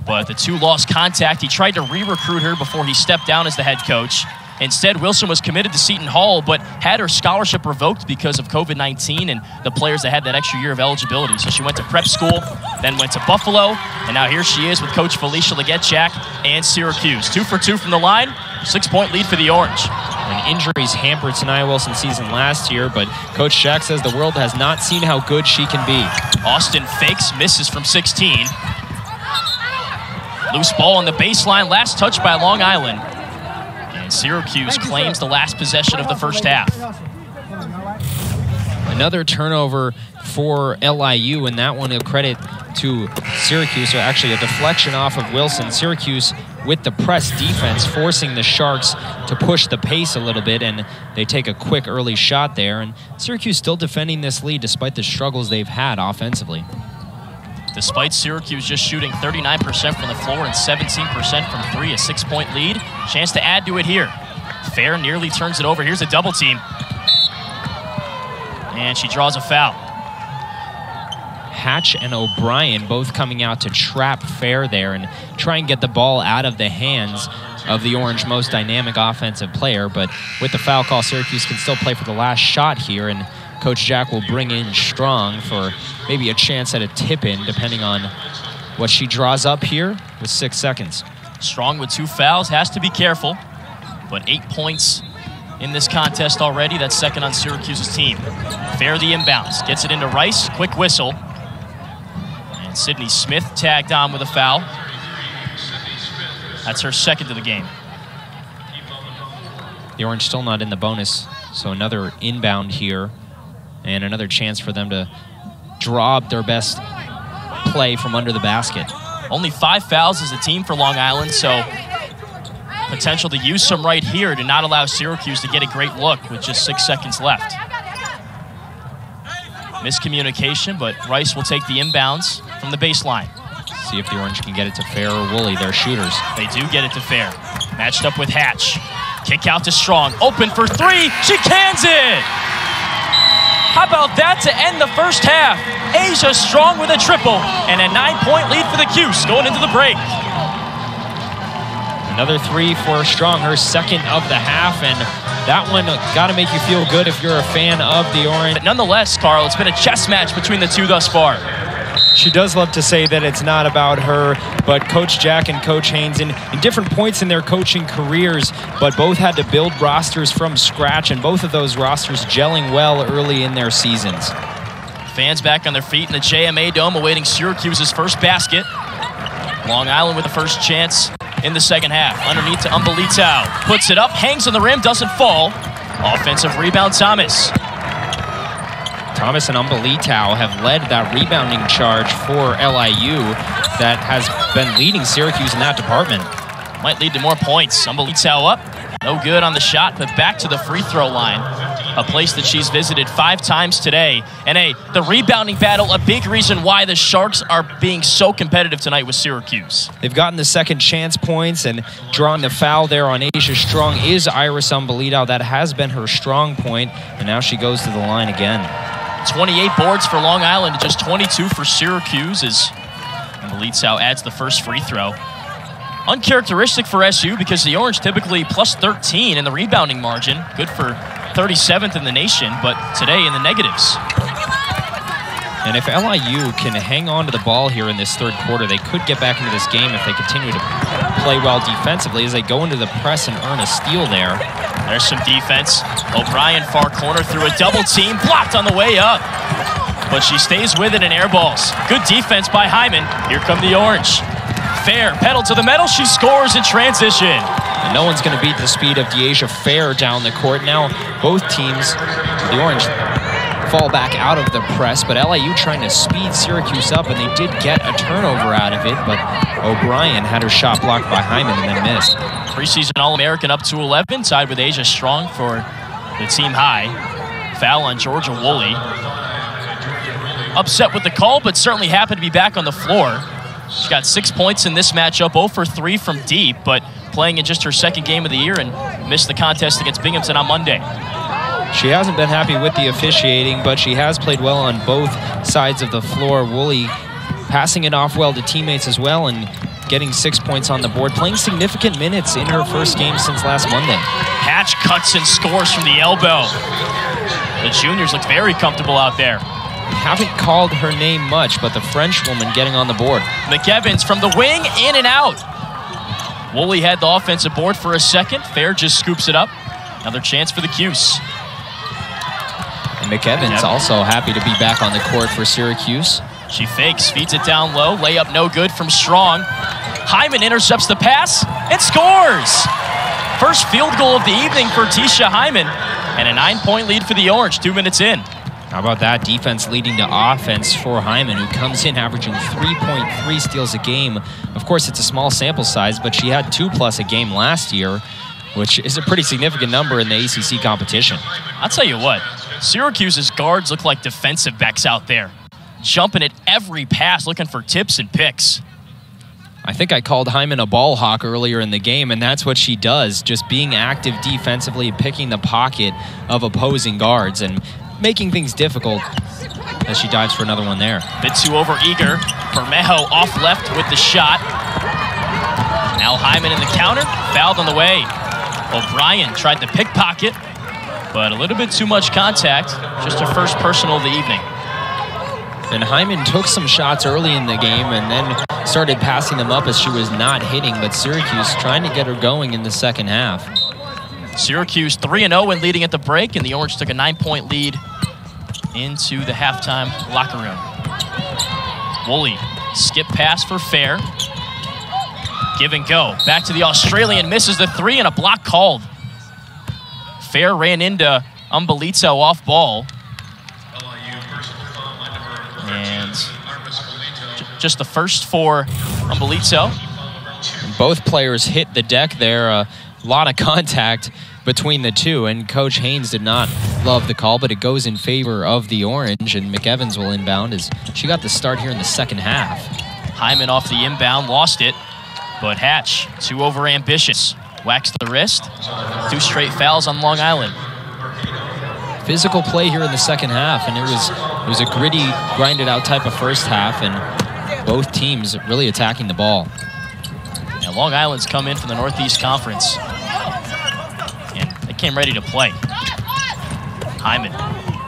But the 2 lost contact. He tried to re-recruit her before he stepped down as the head coach. Instead, Wilson was committed to Seton Hall, but had her scholarship revoked because of COVID-19 and the players that had that extra year of eligibility. So she went to prep school, then went to Buffalo, and now here she is with Coach Felicia Leggett-Jack and Syracuse. 2 for 2 from the line, 6-point lead for the Orange. And injuries hampered Saniaa Wilson's season last year, but Coach Jack says the world has not seen how good she can be. Austin fakes, misses from 16. Loose ball on the baseline, last touch by Long Island. Syracuse claims the last possession of the first half. Another turnover for LIU, and that one a credit to Syracuse, or actually a deflection off of Wilson. Syracuse with the press defense forcing the Sharks to push the pace a little bit, and they take a quick early shot there. And Syracuse still defending this lead despite the struggles they've had offensively. Despite Syracuse just shooting 39% from the floor and 17% from 3, a 6-point lead. Chance to add to it here. Fair nearly turns it over. Here's a double team. And she draws a foul. Hatch and O'Brien both coming out to trap Fair there and try and get the ball out of the hands of the Orange most dynamic offensive player. But with the foul call, Syracuse can still play for the last shot here, and Coach Jack will bring in Strong for maybe a chance at a tip-in, depending on what she draws up here with 6 seconds. Strong with 2 fouls, has to be careful. But 8 points in this contest already. That's second on Syracuse's team. Fair the inbounds, gets it into Rice, quick whistle. And Sydney Smith tagged on with a foul. That's her second of the game. The Orange still not in the bonus, so another inbound here. And another chance for them to draw up their best play from under the basket. Only 5 fouls as a team for Long Island, so potential to use some right here to not allow Syracuse to get a great look with just 6 seconds left. Miscommunication, but Rice will take the inbounds from the baseline. See if the Orange can get it to Fair or Woolley, their shooters. They do get it to Fair. Matched up with Hatch. Kick out to Strong, open for three, she cans it! How about that to end the first half? Asia Strong with a triple and a 9-point lead for the Cuse going into the break. Another three for Strong, her second of the half, and that one got to make you feel good if you're a fan of the Orange. But nonetheless, Carl, it's been a chess match between the two thus far. She does love to say that it's not about her, but Coach Jack and Coach Haynes in different points in their coaching careers, but both had to build rosters from scratch, and both of those rosters gelling well early in their seasons. Fans back on their feet in the JMA Dome awaiting Syracuse's first basket. Long Island with the first chance in the second half. Underneath to Umbelitao. Puts it up, hangs on the rim, doesn't fall. Offensive rebound, Thomas. Thomas and Umbelitao have led that rebounding charge for LIU that has been leading Syracuse in that department. Might lead to more points. Umbelitao up. No good on the shot, but back to the free throw line. A place that she's visited 5 times today. And the rebounding battle, a big reason why the Sharks are being so competitive tonight with Syracuse. They've gotten the second chance points, and drawing the foul there on Asia Strong is Iris Umbelitao. That has been her strong point, and now she goes to the line again. 28 boards for Long Island, just 22 for Syracuse as Umbelitao adds the first free throw. Uncharacteristic for SU because the Orange typically plus 13 in the rebounding margin. Good for 37th in the nation, but today in the negatives. And if LIU can hang on to the ball here in this third quarter, they could get back into this game if they continue to play well defensively as they go into the press and earn a steal there. There's some defense. O'Brien far corner through a double team, blocked on the way up. But she stays with it and airballs. Good defense by Hyman. Here come the Orange. Fair, pedal to the metal, she scores in transition. And no one's going to beat the speed of Dyaisha Fair down the court. Now both teams, the Orange, fall back out of the press, but LIU trying to speed Syracuse up, and they did get a turnover out of it, but O'Brien had her shot blocked by Hyman and then missed. Preseason All-American up to 11, tied with Asia Strong for the team high. Foul on Georgia Woolley. Upset with the call, but certainly happy to be back on the floor. She got 6 points in this matchup, 0 for 3 from deep, but playing in just her second game of the year and missed the contest against Binghamton on Monday. She hasn't been happy with the officiating, but she has played well on both sides of the floor. Woolley passing it off well to teammates as well and getting 6 points on the board, playing significant minutes in her first game since last Monday. Hatch cuts and scores from the elbow. The juniors look very comfortable out there. Haven't called her name much, but the French woman getting on the board. McEvans from the wing, in and out. Woolley had the offensive board for a second. Fair just scoops it up. Another chance for the Cuse. And McEvans also happy to be back on the court for Syracuse. She fakes, feeds it down low. Layup no good from Strong. Hyman intercepts the pass and scores. First field goal of the evening for Teisha Hyman. And a 9-point lead for the Orange, 2 minutes in. How about that? Defense leading to offense for Hyman, who comes in averaging 3.3 steals a game. Of course, it's a small sample size, but she had 2+ a game last year, which is a pretty significant number in the ACC competition. I'll tell you what, Syracuse's guards look like defensive backs out there, jumping at every pass, looking for tips and picks. I think I called Hyman a ball hawk earlier in the game, and that's what she does, just being active defensively, picking the pocket of opposing guards and making things difficult as she dives for another one there. Bit too over-eager. Bermejo off left with the shot. Now Hyman in the counter, fouled on the way. O'Brien tried to pickpocket, but a little bit too much contact. Just her first personal of the evening. And Hyman took some shots early in the game and then started passing them up as she was not hitting, but Syracuse trying to get her going in the second half. Syracuse 3-0 when leading at the break, and the Orange took a 9-point lead into the halftime locker room. Woolley, skip pass for Fair. Give and go. Back to the Australian, misses the 3 and a block called. Fair ran into Umbelitao off ball. And just the first for Umbelitao. Both players hit the deck there. A lot of contact between the two, and Coach Haynes did not love the call, but it goes in favor of the Orange, and McEvans will inbound as she got the start here in the second half. Hyman off the inbound, lost it, but Hatch, too over ambitious. Whacks the wrist. 2 straight fouls on Long Island. Physical play here in the second half, and it was a gritty, grinded out type of first half, and both teams really attacking the ball. Now Long Island's come in from the Northeast Conference, and they came ready to play. Hyman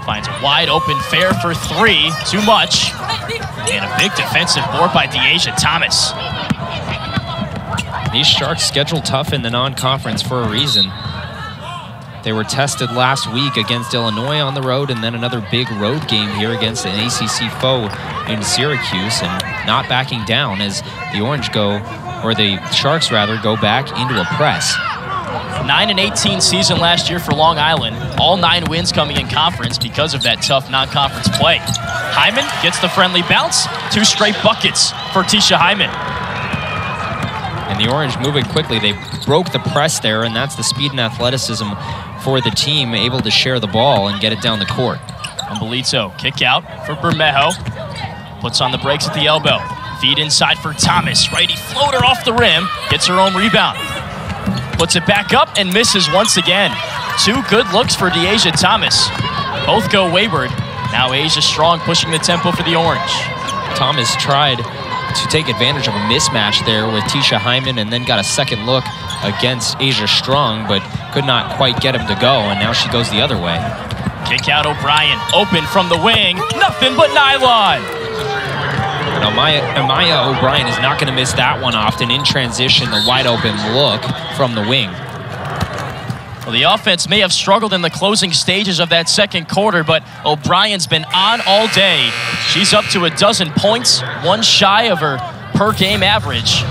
finds a wide open Fair for 3, too much, and a big defensive board by Dyaisha Thomas. These Sharks scheduled tough in the non-conference for a reason. They were tested last week against Illinois on the road, and then another big road game here against an ACC foe in Syracuse, and not backing down as the Sharks rather, go back into a press. 9-18 season last year for Long Island. All 9 wins coming in conference because of that tough non-conference play. Hyman gets the friendly bounce. 2 straight buckets for Teisha Hyman. And the Orange moving quickly. They broke the press there, and that's the speed and athleticism for the team, able to share the ball and get it down the court. Umbelito, kick out for Bermejo. Puts on the brakes at the elbow. Feed inside for Thomas. Righty floater off the rim. Gets her own rebound. Puts it back up and misses once again. 2 good looks for Dyaisha Thomas. Both go wayward. Now Asia Strong pushing the tempo for the Orange. Thomas tried to take advantage of a mismatch there with Teisha Hyman, and then got a second look against Asia Strong, but could not quite get him to go, and now she goes the other way. Kick out O'Brien, open from the wing, nothing but nylon. Now Amaya O'Brien is not going to miss that one often. In transition, the wide open look from the wing. Well, the offense may have struggled in the closing stages of that second quarter, but O'Brien's been on all day. She's up to 12 points, 1 shy of her per-game average.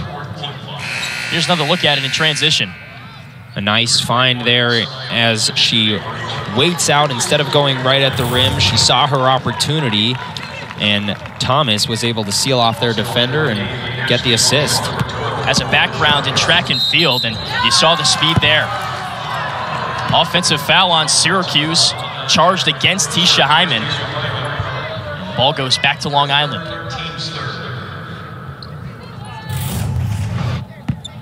Here's another look at it in transition. A nice find there as she waits out instead of going right at the rim. She saw her opportunity, and Thomas was able to seal off their defender and get the assist. Has a background in track and field, and you saw the speed there. Offensive foul on Syracuse, charged against Teisha Hyman. And the ball goes back to Long Island.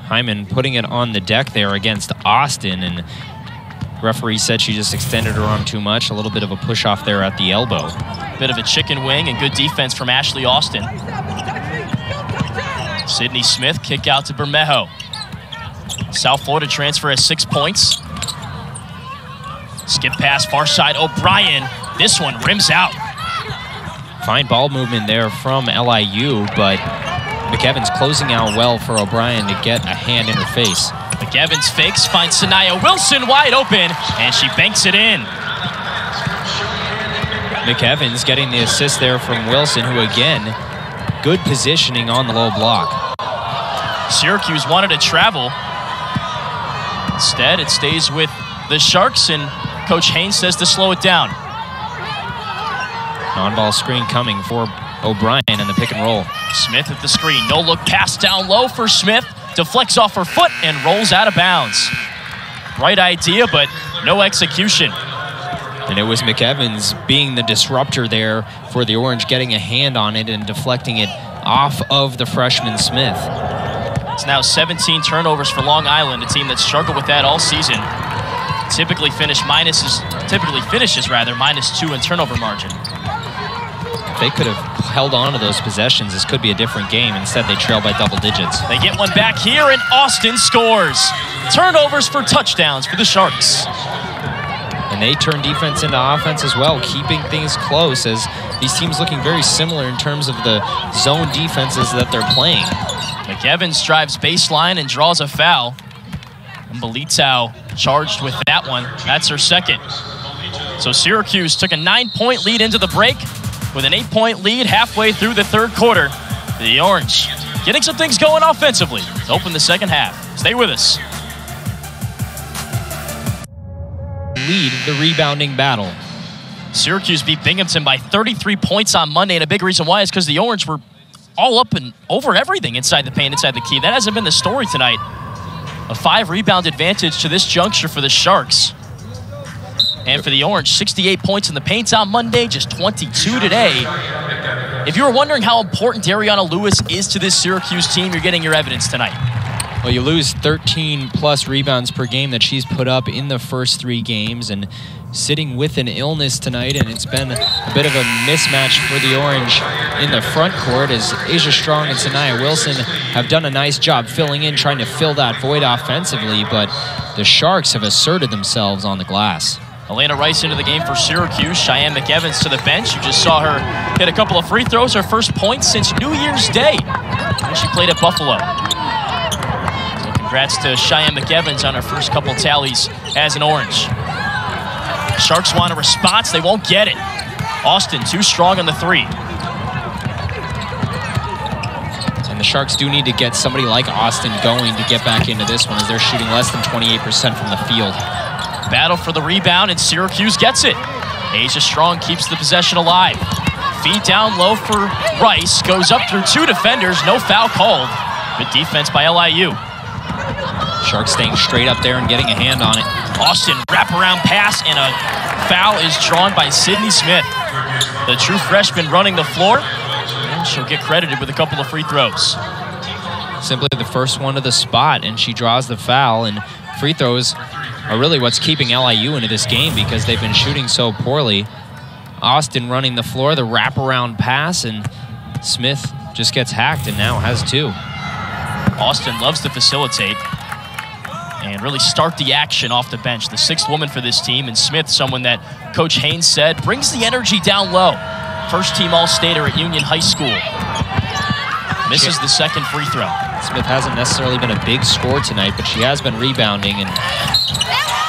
Hyman putting it on the deck there against Austin, and referee said she just extended her arm too much. A little bit of a push off there at the elbow. Bit of a chicken wing and good defense from Ashley Austin. Sydney Smith kick out to Bermejo. South Florida transfer has 6 points. Skip pass, far side, O'Brien. This one rims out. Fine ball movement there from LIU, but McEvans closing out well for O'Brien to get a hand in her face. McEvans fakes, finds Saniaa Wilson wide open, and she banks it in. McEvans getting the assist there from Wilson, who again, good positioning on the low block. Syracuse wanted to travel. Instead, it stays with the Sharks, and Coach Haynes says to slow it down. Non-ball screen coming for O'Brien in the pick and roll. Smith at the screen. No look pass down low for Smith. Deflects off her foot and rolls out of bounds. Right idea, but no execution. And it was McEvans being the disruptor there for the Orange, getting a hand on it and deflecting it off of the freshman Smith. It's now 17 turnovers for Long Island, a team that struggled with that all season. Typically finishes -2 in turnover margin. If they could have held on to those possessions, this could be a different game. Instead, they trail by double digits. They get one back here, and Austin scores. Turnovers for touchdowns for the Sharks. And they turn defense into offense as well, keeping things close, as these teams looking very similar in terms of the zone defenses that they're playing. McEvans drives baseline and draws a foul. Umbelito charged with that one. That's her second. So Syracuse took a 9-point lead into the break with an 8-point lead halfway through the third quarter. The Orange getting some things going offensively to open the second half. Stay with us. Lead the rebounding battle. Syracuse beat Binghamton by 33 points on Monday, and a big reason why is because the Orange were all up and over everything inside the paint, inside the key. That hasn't been the story tonight. A 5-rebound advantage to this juncture for the Sharks. And for the Orange, 68 points in the paint on Monday, just 22 today. If you were wondering how important Dariana Lewis is to this Syracuse team, you're getting your evidence tonight. Well, you lose 13+ rebounds per game that she's put up in the first 3 games, and sitting with an illness tonight, and it's been a bit of a mismatch for the Orange in the front court as Asia Strong and Saniaa Wilson have done a nice job filling in, trying to fill that void offensively, but the Sharks have asserted themselves on the glass. Elena Rice into the game for Syracuse. Cheyenne McEvans to the bench. You just saw her hit a couple of free throws, her first point since New Year's Day when she played at Buffalo. So congrats to Cheyenne McEvans on her first couple tallies as an Orange. Sharks want a response. They won't get it. Austin too strong on the 3. And the Sharks do need to get somebody like Austin going to get back into this one, as they're shooting less than 28% from the field. Battle for the rebound, and Syracuse gets it. Asia Strong keeps the possession alive. Feed down low for Rice. Goes up through 2 defenders. No foul called. Good defense by LIU. Sharks staying straight up there and getting a hand on it. Austin wraparound pass, and a foul is drawn by Sydney Smith. The true freshman running the floor, and she'll get credited with a couple of free throws. Simply the first one to the spot, and she draws the foul, and free throws are really what's keeping LIU into this game because they've been shooting so poorly. Austin running the floor, the wraparound pass, and Smith just gets hacked and now has 2. Austin loves to facilitate and really start the action off the bench. The 6th woman for this team, and Smith, someone that Coach Haynes said brings the energy down low. First team All-Stater at Union High School. Misses the 2nd free throw. Smith hasn't necessarily been a big scorer tonight, but she has been rebounding. And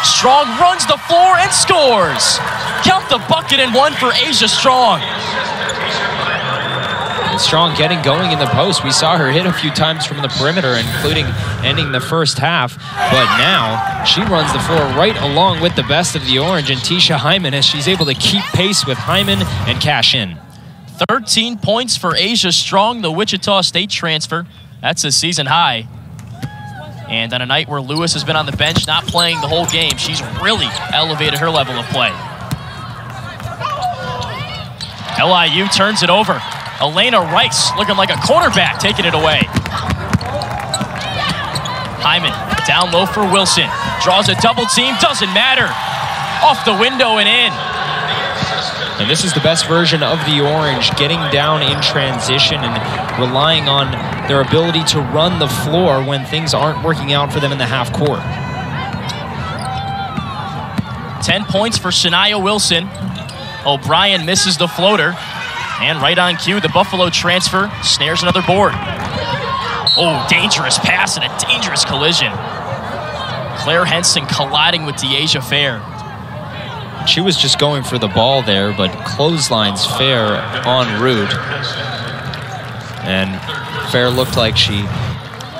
Strong runs the floor and scores. Count the bucket and 1 for Asia Strong. And Strong getting going in the post. We saw her hit a few times from the perimeter, including ending the first half. But now she runs the floor right along with the best of the Orange and Teisha Hyman, as she's able to keep pace with Hyman and cash in. 13 points for Asia Strong, the Wichita State transfer. That's a season high. And on a night where Lewis has been on the bench, not playing the whole game, she's really elevated her level of play. LIU turns it over. Elena Rice looking like a cornerback, taking it away. Hyman down low for Wilson. Draws a double team, doesn't matter. Off the window and in. And this is the best version of the Orange, getting down in transition and relying on their ability to run the floor when things aren't working out for them in the half court. 10 points for Saniaa Wilson. O'Brien misses the floater. And right on cue, the Buffalo transfer snares another board. Oh, dangerous pass and a dangerous collision. Claire Henson colliding with Dyaisha Fair. She was just going for the ball there, but clotheslines Fair en route. And Fair looked like she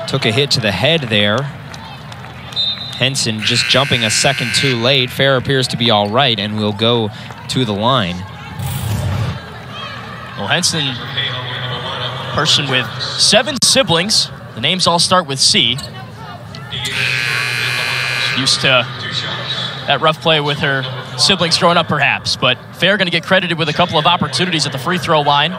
took a hit to the head there. Henson just jumping a second too late. Fair appears to be all right and will go to the line. Well, Henson, person with 7 siblings. The names all start with C. Used to that rough play with her siblings growing up, perhaps. But Fair going to get credited with a couple of opportunities at the free throw line.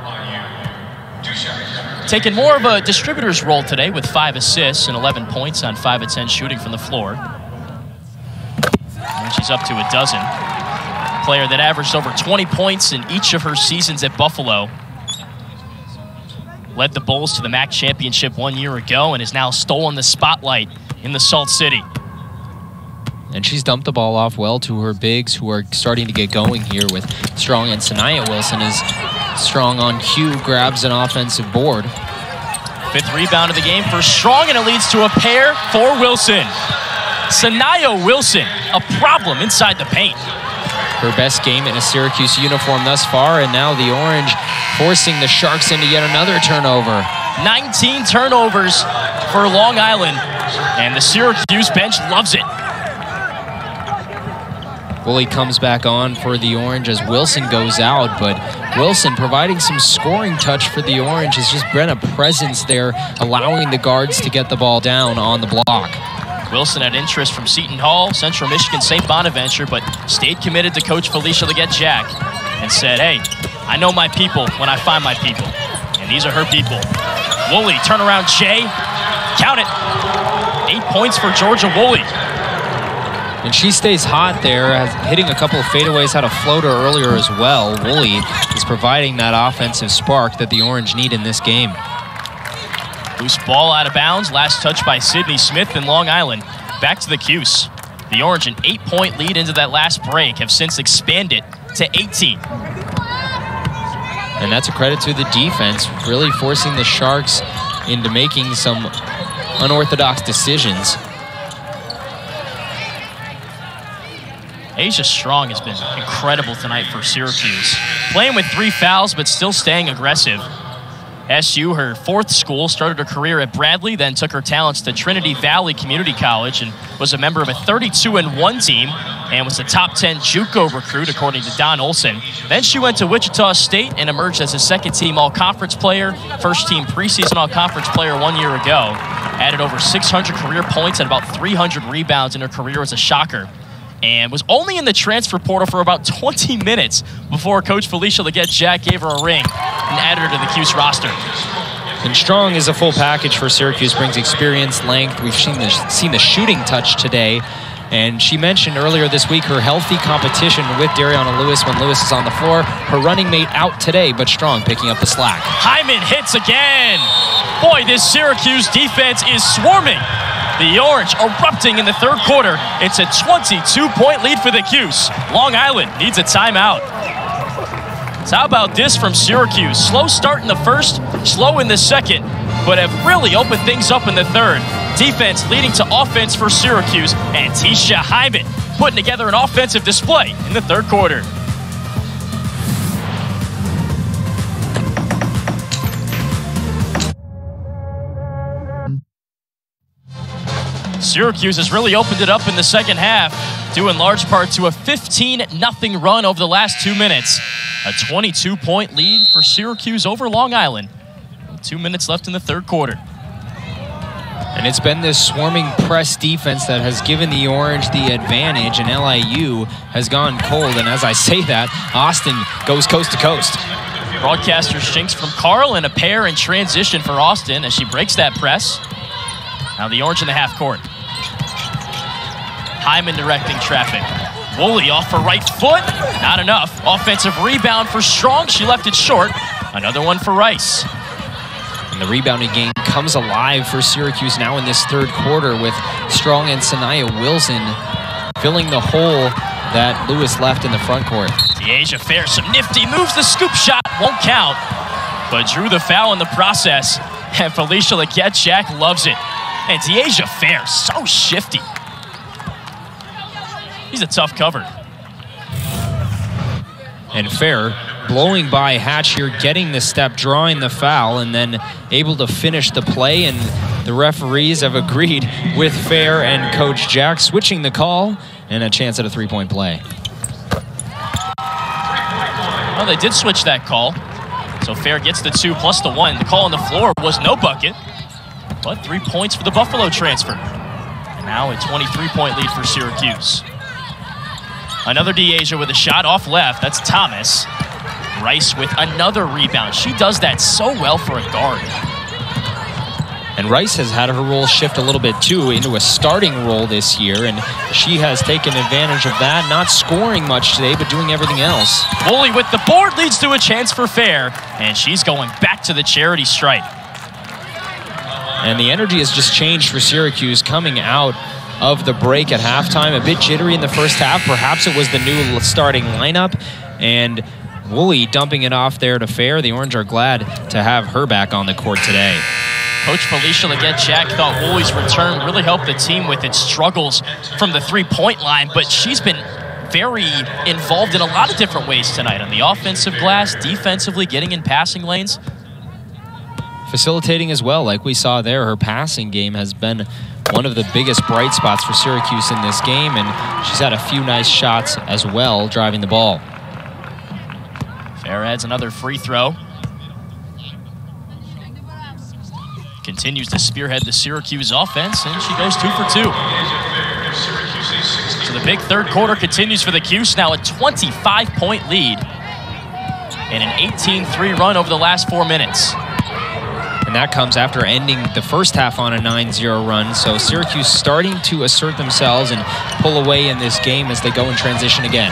Taking more of a distributor's role today with 5 assists and 11 points on 5 of 10 shooting from the floor. And she's up to a dozen. Player that averaged over 20 points in each of her seasons at Buffalo. Led the Bulls to the MAC championship 1 year ago and has now stolen the spotlight in the Salt City. And she's dumped the ball off well to her bigs, who are starting to get going here with Strong, and Saniaa Wilson is Strong on cue, grabs an offensive board. 5th rebound of the game for Strong, and it leads to a pair for Wilson. Saniaa Wilson, a problem inside the paint. Her best game in a Syracuse uniform thus far, and now the Orange forcing the Sharks into yet another turnover. 19 turnovers for Long Island, and the Syracuse bench loves it. Woolley comes back on for the Orange as Wilson goes out, but Wilson providing some scoring touch for the Orange has just been a presence there, allowing the guards to get the ball down on the block. Wilson had interest from Seton Hall, Central Michigan, St. Bonaventure, but stayed committed to Coach Felicia Leggett-Jack and said, hey, I know my people when I find my people, and these are her people. Woolley, turnaround J, count it. 8 points for Georgia Woolley. And she stays hot there, hitting a couple of fadeaways, had a floater earlier as well. Woolley is providing that offensive spark that the Orange need in this game. Loose ball out of bounds. Last touch by Sydney Smith in Long Island. Back to the Cuse. The Orange, an 8-point lead into that last break, have since expanded to 18. And that's a credit to the defense, really forcing the Sharks into making some unorthodox decisions. Asia Strong has been incredible tonight for Syracuse. Playing with 3 fouls, but still staying aggressive. SU, her 4th school, started her career at Bradley, then took her talents to Trinity Valley Community College and was a member of a 32-1 team and was a top 10 JUCO recruit, according to Don Olson. Then she went to Wichita State and emerged as a second-team all-conference player, first-team preseason all-conference player 1 year ago. Added over 600 career points and about 300 rebounds in her career as a shocker. And was only in the transfer portal for about 20 minutes before Coach Felicia Leggett-Jack gave her a ring and added her to the Cuse roster. And Strong is a full package for Syracuse, brings experience, length. We've seen the shooting touch today. And she mentioned earlier this week her healthy competition with Dariana Lewis when Lewis is on the floor. Her running mate out today, but Strong picking up the slack. Hyman hits again. Boy, this Syracuse defense is swarming. The Orange erupting in the 3rd quarter. It's a 22-point lead for the Cuse. Long Island needs a timeout. So how about this from Syracuse? Slow start in the 1st, slow in the 2nd, but have really opened things up in the 3rd. Defense leading to offense for Syracuse, and Teisha Hyman putting together an offensive display in the 3rd quarter. Syracuse has really opened it up in the 2nd half, due in large part to a 15-0 run over the last 2 minutes. A 22-point lead for Syracuse over Long Island. 2 minutes left in the 3rd quarter. And it's been this swarming press defense that has given the Orange the advantage, and LIU has gone cold. And as I say that, Austin goes coast to coast. Broadcaster shinks from Carl, and a pair in transition for Austin as she breaks that press. Now the Orange in the half court. Hyman directing traffic. Woolley off her right foot. Not enough. Offensive rebound for Strong. She left it short. Another one for Rice. And the rebounding game comes alive for Syracuse now in this 3rd quarter with Strong and Saniaa Wilson filling the hole that Lewis left in the front court. Dyaisha Fair, some nifty moves. The scoop shot won't count, but drew the foul in the process. And Felicia Leggett-Jack loves it. And Dyaisha Fair, so shifty. He's a tough cover. And Fair blowing by Hatch here, getting the step, drawing the foul, and then able to finish the play. And the referees have agreed with Fair and Coach Jack, switching the call and a chance at a 3-point play. Well, they did switch that call. So Fair gets the 2 plus the 1. The call on the floor was no bucket, but 3 points for the Buffalo transfer. And now a 23-point lead for Syracuse. Another Dyaisha with a shot off left. That's Thomas. Rice with another rebound. She does that so well for a guard. And Rice has had her role shift a little bit too into a starting role this year, and she has taken advantage of that, not scoring much today, but doing everything else. Woolley with the board leads to a chance for Fair, and she's going back to the charity stripe. And the energy has just changed for Syracuse coming out of the break at halftime. A bit jittery in the 1st half. Perhaps it was the new starting lineup, and Woolley dumping it off there to Fair. The Orange are glad to have her back on the court today. Coach Felicia Leggett-Jack thought Woolley's return really helped the team with its struggles from the 3-point line, but she's been very involved in a lot of different ways tonight. On the offensive glass, defensively, getting in passing lanes. Facilitating as well, like we saw there. Her passing game has been one of the biggest bright spots for Syracuse in this game, and she's had a few nice shots as well driving the ball. Fair adds another free throw. Continues to spearhead the Syracuse offense, and she goes 2 for 2. So the big 3rd quarter continues for the Cuse, now a 25-point lead and an 18-3 run over the last 4 minutes. And And that comes after ending the first half on a 9-0 run. So Syracuse starting to assert themselves and pull away in this game as they go in transition again.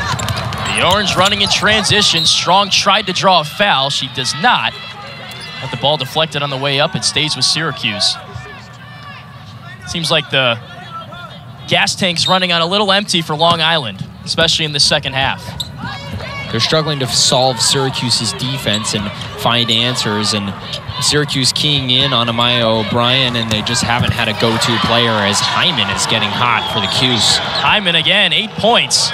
The Orange running in transition. Strong tried to draw a foul. She does not. But the ball deflected on the way up. It stays with Syracuse. Seems like the gas tank's running on a little empty for Long Island, especially in the second half. They're struggling to solve Syracuse's defense and find answers, and Syracuse keying in on Amaya O'Brien, and they just haven't had a go-to player as Hyman is getting hot for the Cuse. Hyman again, 8 points.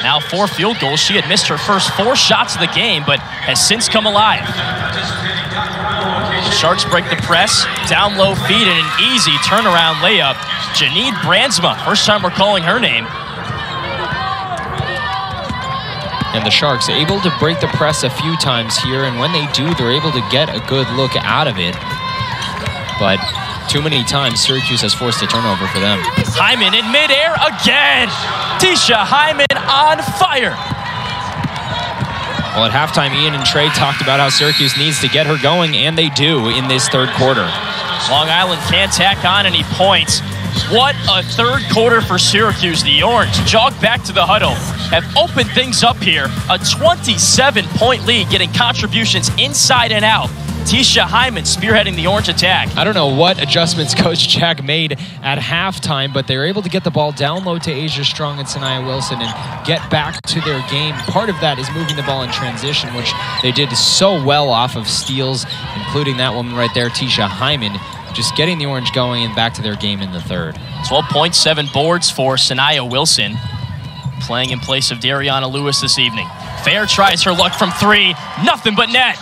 Now 4 field goals. She had missed her first 4 shots of the game, but has since come alive. The Sharks break the press, down low feed, and an easy turnaround layup. Janine Brandsma, first time we're calling her name. And the Sharks able to break the press a few times here, and when they do, they're able to get a good look out of it. But too many times, Syracuse has forced a turnover for them. Hyman in midair again. Teisha Hyman on fire. Well, at halftime, Ian and Trey talked about how Syracuse needs to get her going, and they do in this third quarter. Long Island can't tack on any points. What a third quarter for Syracuse. The Orange jog back to the huddle, have opened things up here. A 27-point lead, getting contributions inside and out. Teisha Hyman spearheading the Orange attack. I don't know what adjustments Coach Jack made at halftime, but they were able to get the ball down low to Asia Strong and Saniaa Wilson and get back to their game. Part of that is moving the ball in transition, which they did so well off of steals, including that woman right there, Teisha Hyman, just getting the Orange going and back to their game in the third. 12.7 boards for Saniaa Wilson, playing in place of Dariana Lewis this evening. Fair tries her luck from 3, nothing but net.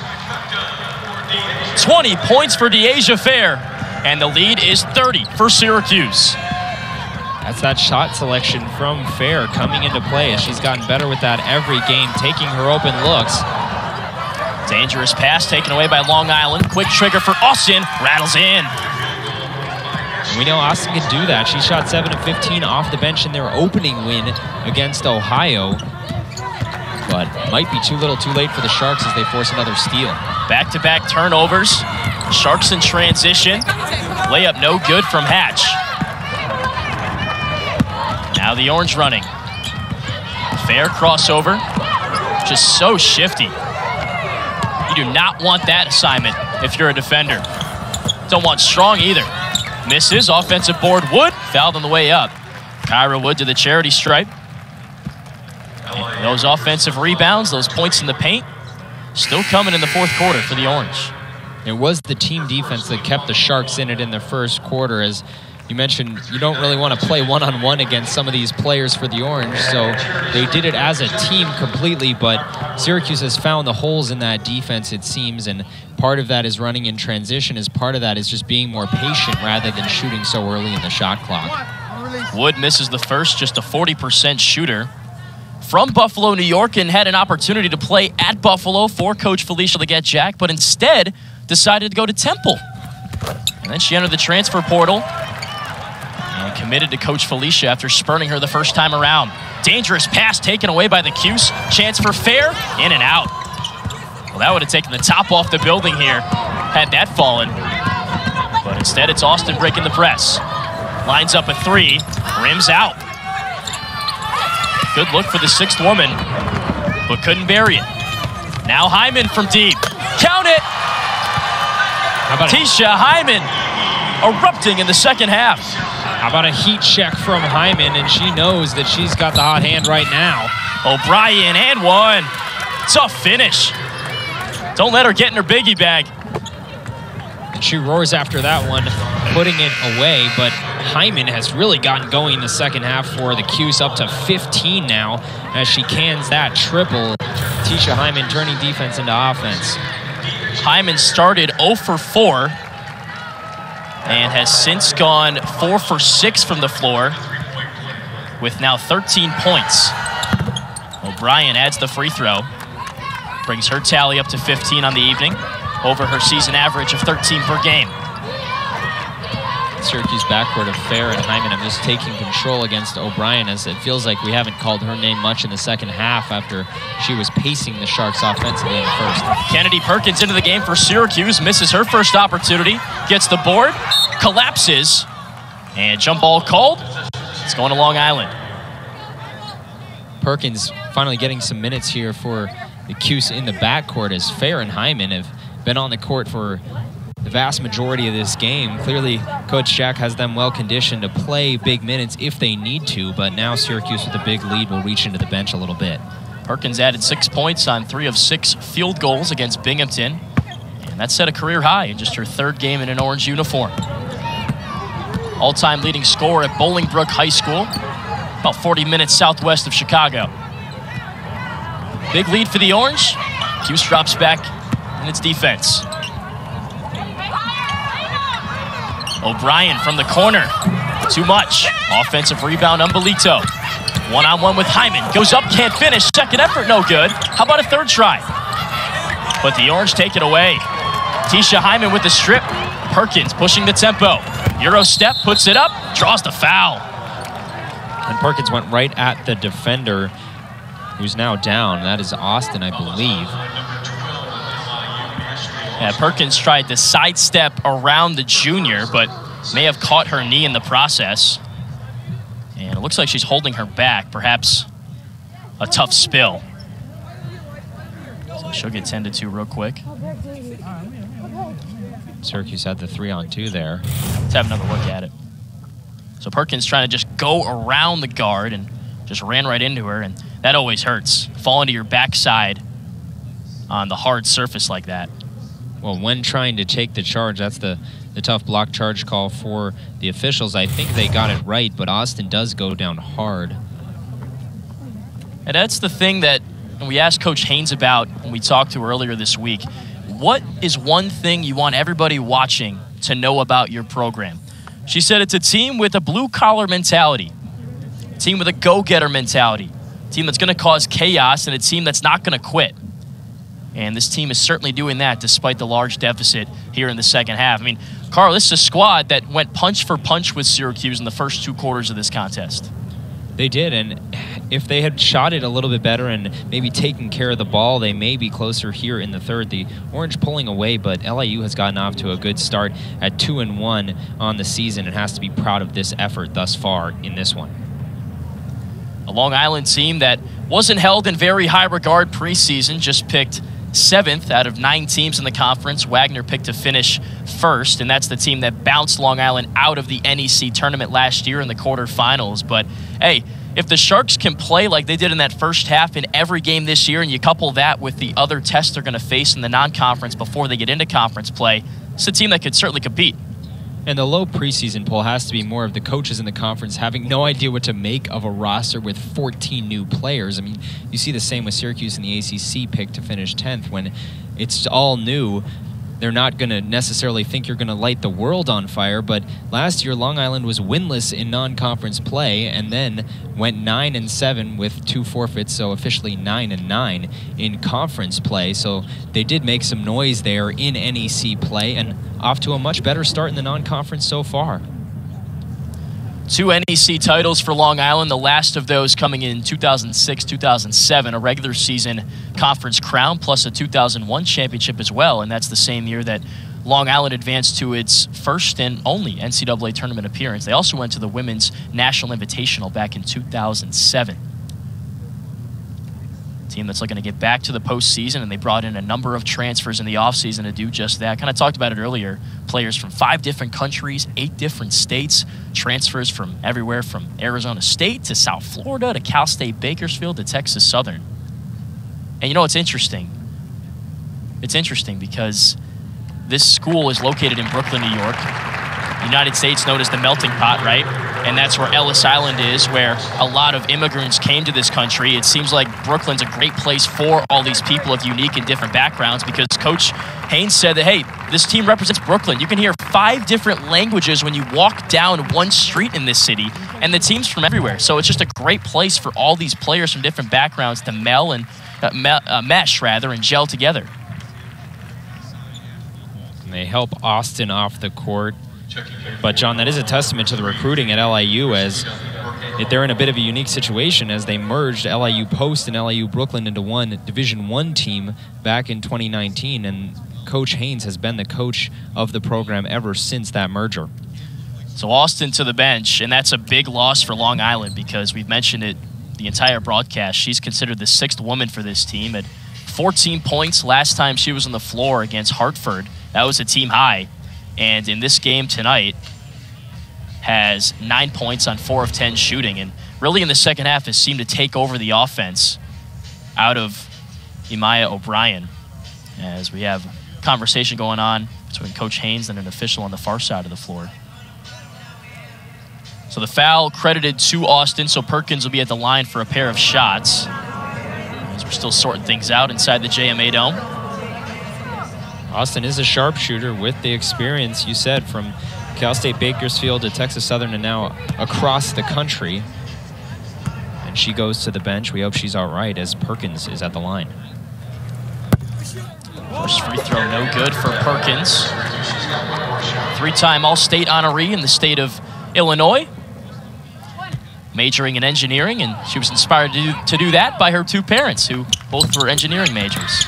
20 points for Dyaisha Fair, and the lead is 30 for Syracuse. That's that shot selection from Fair coming into play as she's gotten better with that every game, taking her open looks. Dangerous pass taken away by Long Island. Quick trigger for Austin, rattles in. And we know Austin can do that. She shot 7 of 15 off the bench in their opening win against Ohio, but might be too little too late for the Sharks as they force another steal. Back-to-back turnovers. Sharks in transition. Layup no good from Hatch. Now the Orange running. Fair crossover. Just so shifty. You do not want that assignment if you're a defender. Don't want Strong either. Misses, offensive board. Wood fouled on the way up. Kyra Wood to the charity stripe. And those offensive rebounds, those points in the paint, still coming in the fourth quarter for the Orange. It was the team defense that kept the Sharks in it in the first quarter. As you mentioned, you don't really want to play one-on-one against some of these players for the Orange, so they did it as a team completely, but Syracuse has found the holes in that defense, it seems, and part of that is running in transition, as part of that is just being more patient rather than shooting so early in the shot clock. Wood misses the first, just a 40% shooter. From Buffalo, New York, and had an opportunity to play at Buffalo for Coach Felicia Leggett-Jack, but instead decided to go to Temple. And then she entered the transfer portal and committed to Coach Felicia after spurning her the first time around. Dangerous pass taken away by the Cuse. Chance for Fair, in and out. Well, that would have taken the top off the building here had that fallen. But instead, it's Austin breaking the press. Lines up a 3, rims out. Good look for the 6th woman, but couldn't bury it. Now Hyman from deep. Count it! Teisha Hyman erupting in the second half. How about a heat check from Hyman, and she knows that she's got the hot hand right now. O'Brien, and one. Tough finish. Don't let her get in her biggie bag. And she roars after that one, putting it away, but Hyman has really gotten going in the second half for the Cuse, up to 15 now as she cans that triple. Teisha Hyman turning defense into offense. Hyman started 0 for 4 and has since gone 4 for 6 from the floor with now 13 points. O'Brien adds the free throw, brings her tally up to 15 on the evening, over her season average of 13 per game. Syracuse backcourt of Fair and Hyman. I'm just taking control against O'Brien, as it feels like we haven't called her name much in the second half after she was pacing the Sharks offensively in the first. Kennedy Perkins into the game for Syracuse, misses her first opportunity, gets the board, collapses, and jump ball called. It's going to Long Island. Perkins finally getting some minutes here for the Cuse in the backcourt, as Fair and Hyman have been on the court for the vast majority of this game. Clearly, Coach Jack has them well conditioned to play big minutes if they need to, but now Syracuse with a big lead will reach into the bench a little bit. Perkins added 6 points on 3 of 6 field goals against Binghamton, and that set a career high in just her 3rd game in an orange uniform. All-time leading scorer at Bolingbrook High School, about 40 minutes southwest of Chicago. Big lead for the Orange. Cuse drops back in its defense. O'Brien from the corner. Too much. Offensive rebound, Umbelito. One-on-one with Hyman. Goes up, can't finish. Second effort, no good. How about a 3rd try? But the Orange take it away. Teisha Hyman with the strip. Perkins pushing the tempo. Euro step, puts it up, draws the foul. And Perkins went right at the defender, who's now down. That is Austin, I believe. Yeah, Perkins tried to sidestep around the junior, but may have caught her knee in the process. And it looks like she's holding her back, perhaps a tough spill. So she'll get tended to real quick. Syracuse had the 3-on-2 there. Let's have another look at it. So Perkins trying to just go around the guard and just ran right into her, and that always hurts. Fall into your backside on the hard surface like that. Well, when trying to take the charge, that's the tough block charge call for the officials. I think they got it right, but Austin does go down hard. And that's the thing that we asked Coach Haynes about when we talked to her earlier this week. What is one thing you want everybody watching to know about your program? She said it's a team with a blue-collar mentality, a team with a go-getter mentality, a team that's going to cause chaos, and a team that's not going to quit. And this team is certainly doing that despite the large deficit here in the second half. I mean, Carl, this is a squad that went punch for punch with Syracuse in the first 2 quarters of this contest. They did, and if they had shot it a little bit better and maybe taken care of the ball, they may be closer here in the third. The Orange pulling away, but LIU has gotten off to a good start at 2-1 on the season and has to be proud of this effort thus far in this one. A Long Island team that wasn't held in very high regard preseason, just picked 7th out of 9 teams in the conference. Wagner picked to finish 1st, and that's the team that bounced Long Island out of the NEC tournament last year in the quarterfinals. But hey, if the Sharks can play like they did in that first half in every game this year, and you couple that with the other tests they're going to face in the non-conference before they get into conference play, it's a team that could certainly compete. And the low preseason poll has to be more of the coaches in the conference having no idea what to make of a roster with 14 new players. I mean, you see the same with Syracuse in the ACC pick to finish 10th. When it's all new, they're not going to necessarily think you're going to light the world on fire. But last year, Long Island was winless in non-conference play and then went 9-7 with 2 forfeits, so officially 9-9 in conference play. So they did make some noise there in NEC play and off to a much better start in the non-conference so far. 2 NEC titles for Long Island, the last of those coming in 2006-2007, a regular season conference crown, plus a 2001 championship as well, and that's the same year that Long Island advanced to its first and only NCAA tournament appearance. They also went to the Women's National Invitational back in 2007. Team that's looking to get back to the postseason, and they brought in a number of transfers in the offseason to do just that. Kind of talked about it earlier. Players from 5 different countries, 8 different states, transfers from everywhere from Arizona State to South Florida to Cal State Bakersfield to Texas Southern. And you know, it's interesting. It's interesting because this school is located in Brooklyn, New York. The United States known as the melting pot, right? And that's where Ellis Island is, where a lot of immigrants came to this country. It seems like Brooklyn's a great place for all these people of unique and different backgrounds, because Coach Haynes said that, hey, this team represents Brooklyn. You can hear 5 different languages when you walk down one street in this city, and the team's from everywhere. So it's just a great place for all these players from different backgrounds to mesh and gel together. And they help Austin off the court. But, John, that is a testament to the recruiting at LIU, as they're in a bit of a unique situation as they merged LIU Post and LIU Brooklyn into one Division I team back in 2019, and Coach Haynes has been the coach of the program ever since that merger. So Austin to the bench, and that's a big loss for Long Island because we've mentioned it the entire broadcast. She's considered the 6th woman for this team at 14 points last time she was on the floor against Hartford. That was a team high. And in this game tonight, has 9 points on 4 of 10 shooting, and really in the second half has seemed to take over the offense out of Imaya O'Brien, as we have a conversation going on between Coach Haynes and an official on the far side of the floor. So the foul credited to Austin, so Perkins will be at the line for a pair of shots, as we're still sorting things out inside the JMA Dome. Austin is a sharpshooter with the experience, you said, from Cal State Bakersfield to Texas Southern and now across the country. And she goes to the bench. We hope she's all right as Perkins is at the line. First free throw no good for Perkins. 3-time All-State honoree in the state of Illinois. Majoring in engineering, and she was inspired to do that by her 2 parents, who both were engineering majors.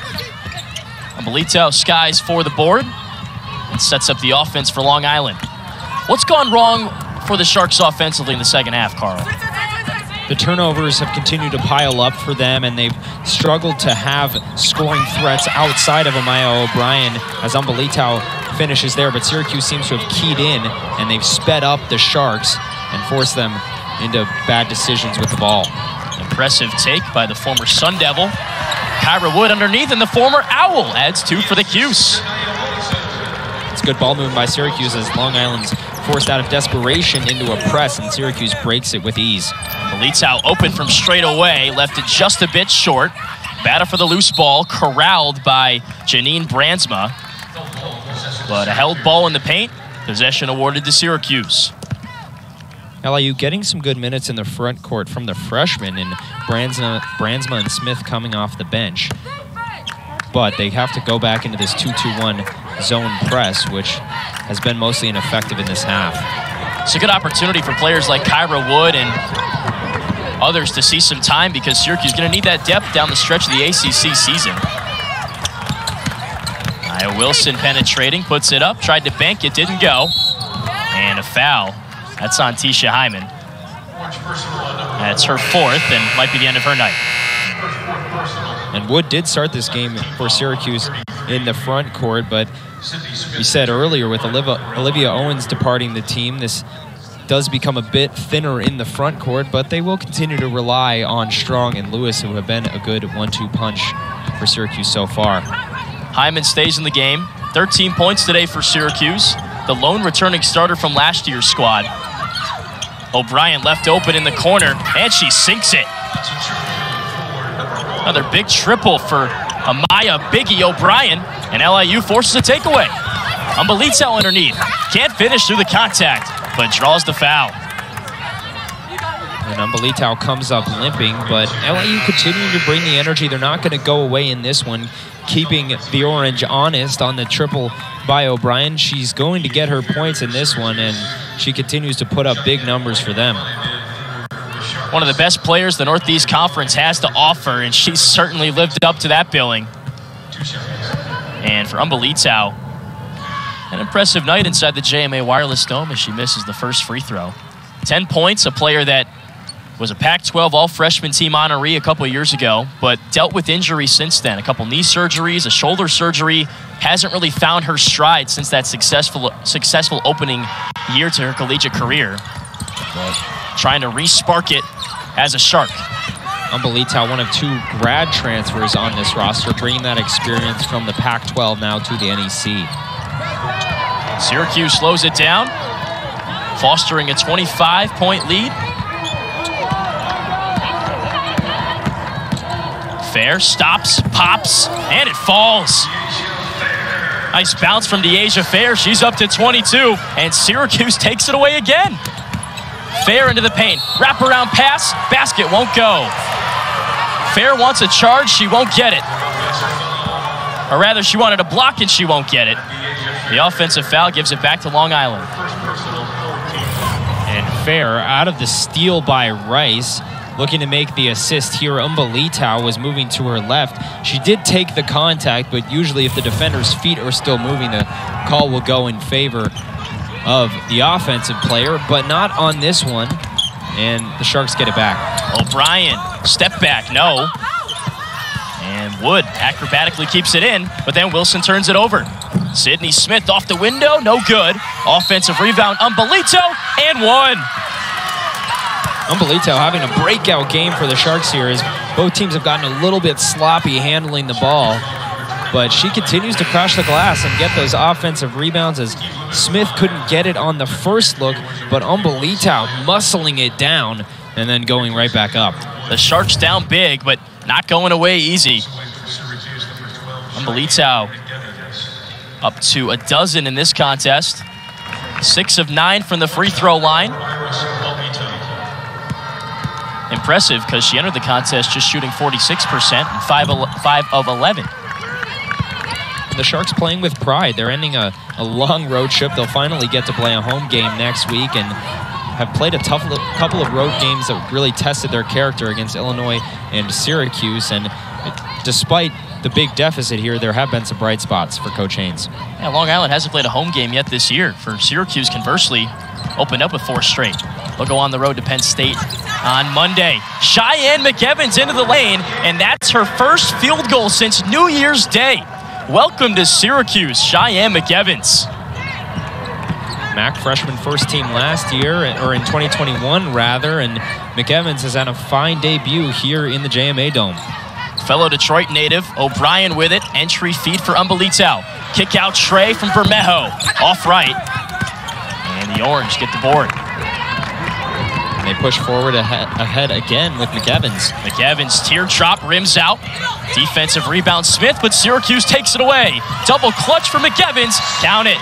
Amelito skies for the board and sets up the offense for Long Island. What's gone wrong for the Sharks offensively in the second half, Carl? The turnovers have continued to pile up for them, and they've struggled to have scoring threats outside of Imaya O'Brien as Amelito finishes there, but Syracuse seems to have keyed in, and they've sped up the Sharks and forced them into bad decisions with the ball. Impressive take by the former Sun Devil. Kyra Wood underneath, and the former Owl adds 2 for the Cuse. It's good ball movement by Syracuse as Long Island's forced out of desperation into a press, and Syracuse breaks it with ease. Militao open from straight away, left it just a bit short. Battle for the loose ball, corralled by Janine Brandsma. But a held ball in the paint, possession awarded to Syracuse. LIU getting some good minutes in the front court from the freshmen, and Brandsma and Smith coming off the bench. But they have to go back into this 2-2-1 zone press, which has been mostly ineffective in this half. It's a good opportunity for players like Kyra Wood and others to see some time, because Syracuse is going to need that depth down the stretch of the ACC season. Saniaa Wilson penetrating, puts it up, tried to bank it, didn't go. And a foul. That's on Teisha Hyman. That's her 4th and might be the end of her night. And Wood did start this game for Syracuse in the front court, but we said earlier with Olivia Owens departing the team, this does become a bit thinner in the front court, but they will continue to rely on Strong and Lewis, who have been a good 1-2 punch for Syracuse so far. Hyman stays in the game. 13 points today for Syracuse, the lone returning starter from last year's squad. O'Brien left open in the corner, and she sinks it. Another big triple for Amaya Biggie O'Brien, and LIU forces a takeaway. Amelito underneath. Can't finish through the contact, but draws the foul. And Amelito comes up limping, but LIU continuing to bring the energy. They're not going to go away in this one, keeping the Orange honest on the triple by O'Brien. She's going to get her points in this one, and she continues to put up big numbers for them. One of the best players the Northeast Conference has to offer, and she's certainly lived up to that billing. And for Amelito, an impressive night inside the JMA Wireless Dome as she misses the first free throw. 10 points, a player that was a Pac-12 all-freshman team honoree a couple of years ago, but dealt with injury since then. A couple knee surgeries, a shoulder surgery. Hasn't really found her stride since that successful opening year to her collegiate career. But trying to re-spark it as a Shark. Amelito, one of 2 grad transfers on this roster, bringing that experience from the Pac-12 now to the NEC. Syracuse slows it down, fostering a 25-point lead. Fair stops, pops, and it falls. Nice bounce from Dyaisha Fair. She's up to 22, and Syracuse takes it away again. Fair into the paint. Wraparound pass. Basket won't go. Fair wants a charge. She won't get it. Or rather, she wanted a block, and she won't get it. The offensive foul gives it back to Long Island. And Fair out of the steal by Rice. Looking to make the assist here. Umbalitow was moving to her left. She did take the contact, but usually if the defender's feet are still moving, the call will go in favor of the offensive player, but not on this one. And the Sharks get it back. O'Brien, step back, no. And Wood acrobatically keeps it in, but then Wilson turns it over. Sydney Smith off the window, no good. Offensive rebound, Umbalitow, and one. Umbalitow having a breakout game for the Sharks here as both teams have gotten a little bit sloppy handling the ball. But she continues to crash the glass and get those offensive rebounds as Smith couldn't get it on the first look, but Umbalitow muscling it down and then going right back up. The Sharks down big, but not going away easy. Umbalitow up to a dozen in this contest. 6 of 9 from the free throw line. Impressive because she entered the contest just shooting 46% and 5 of 11. The Sharks playing with pride. They're ending a long road trip. They'll finally get to play a home game next week and have played a couple of road games that really tested their character against Illinois and Syracuse. And despite the big deficit here, there have been some bright spots for Coach Haynes. Yeah, Long Island hasn't played a home game yet this year. For Syracuse, conversely, opened up with 4 straight. They'll go on the road to Penn State on Monday. Cheyenne McEvans into the lane, and that's her first field goal since New Year's Day. Welcome to Syracuse, Cheyenne McEvans. MAC freshman first team last year, or in 2021 rather, and McEvans has had a fine debut here in the JMA Dome. Fellow Detroit native, O'Brien with it. Entry feed for Umbalitow. Kick out tray from Bermejo. Off right. And the Orange get the board. And they push forward ahead again with McEvans. McEvans teardrop, rims out. Defensive rebound Smith, but Syracuse takes it away. Double clutch for McEvans. Count it.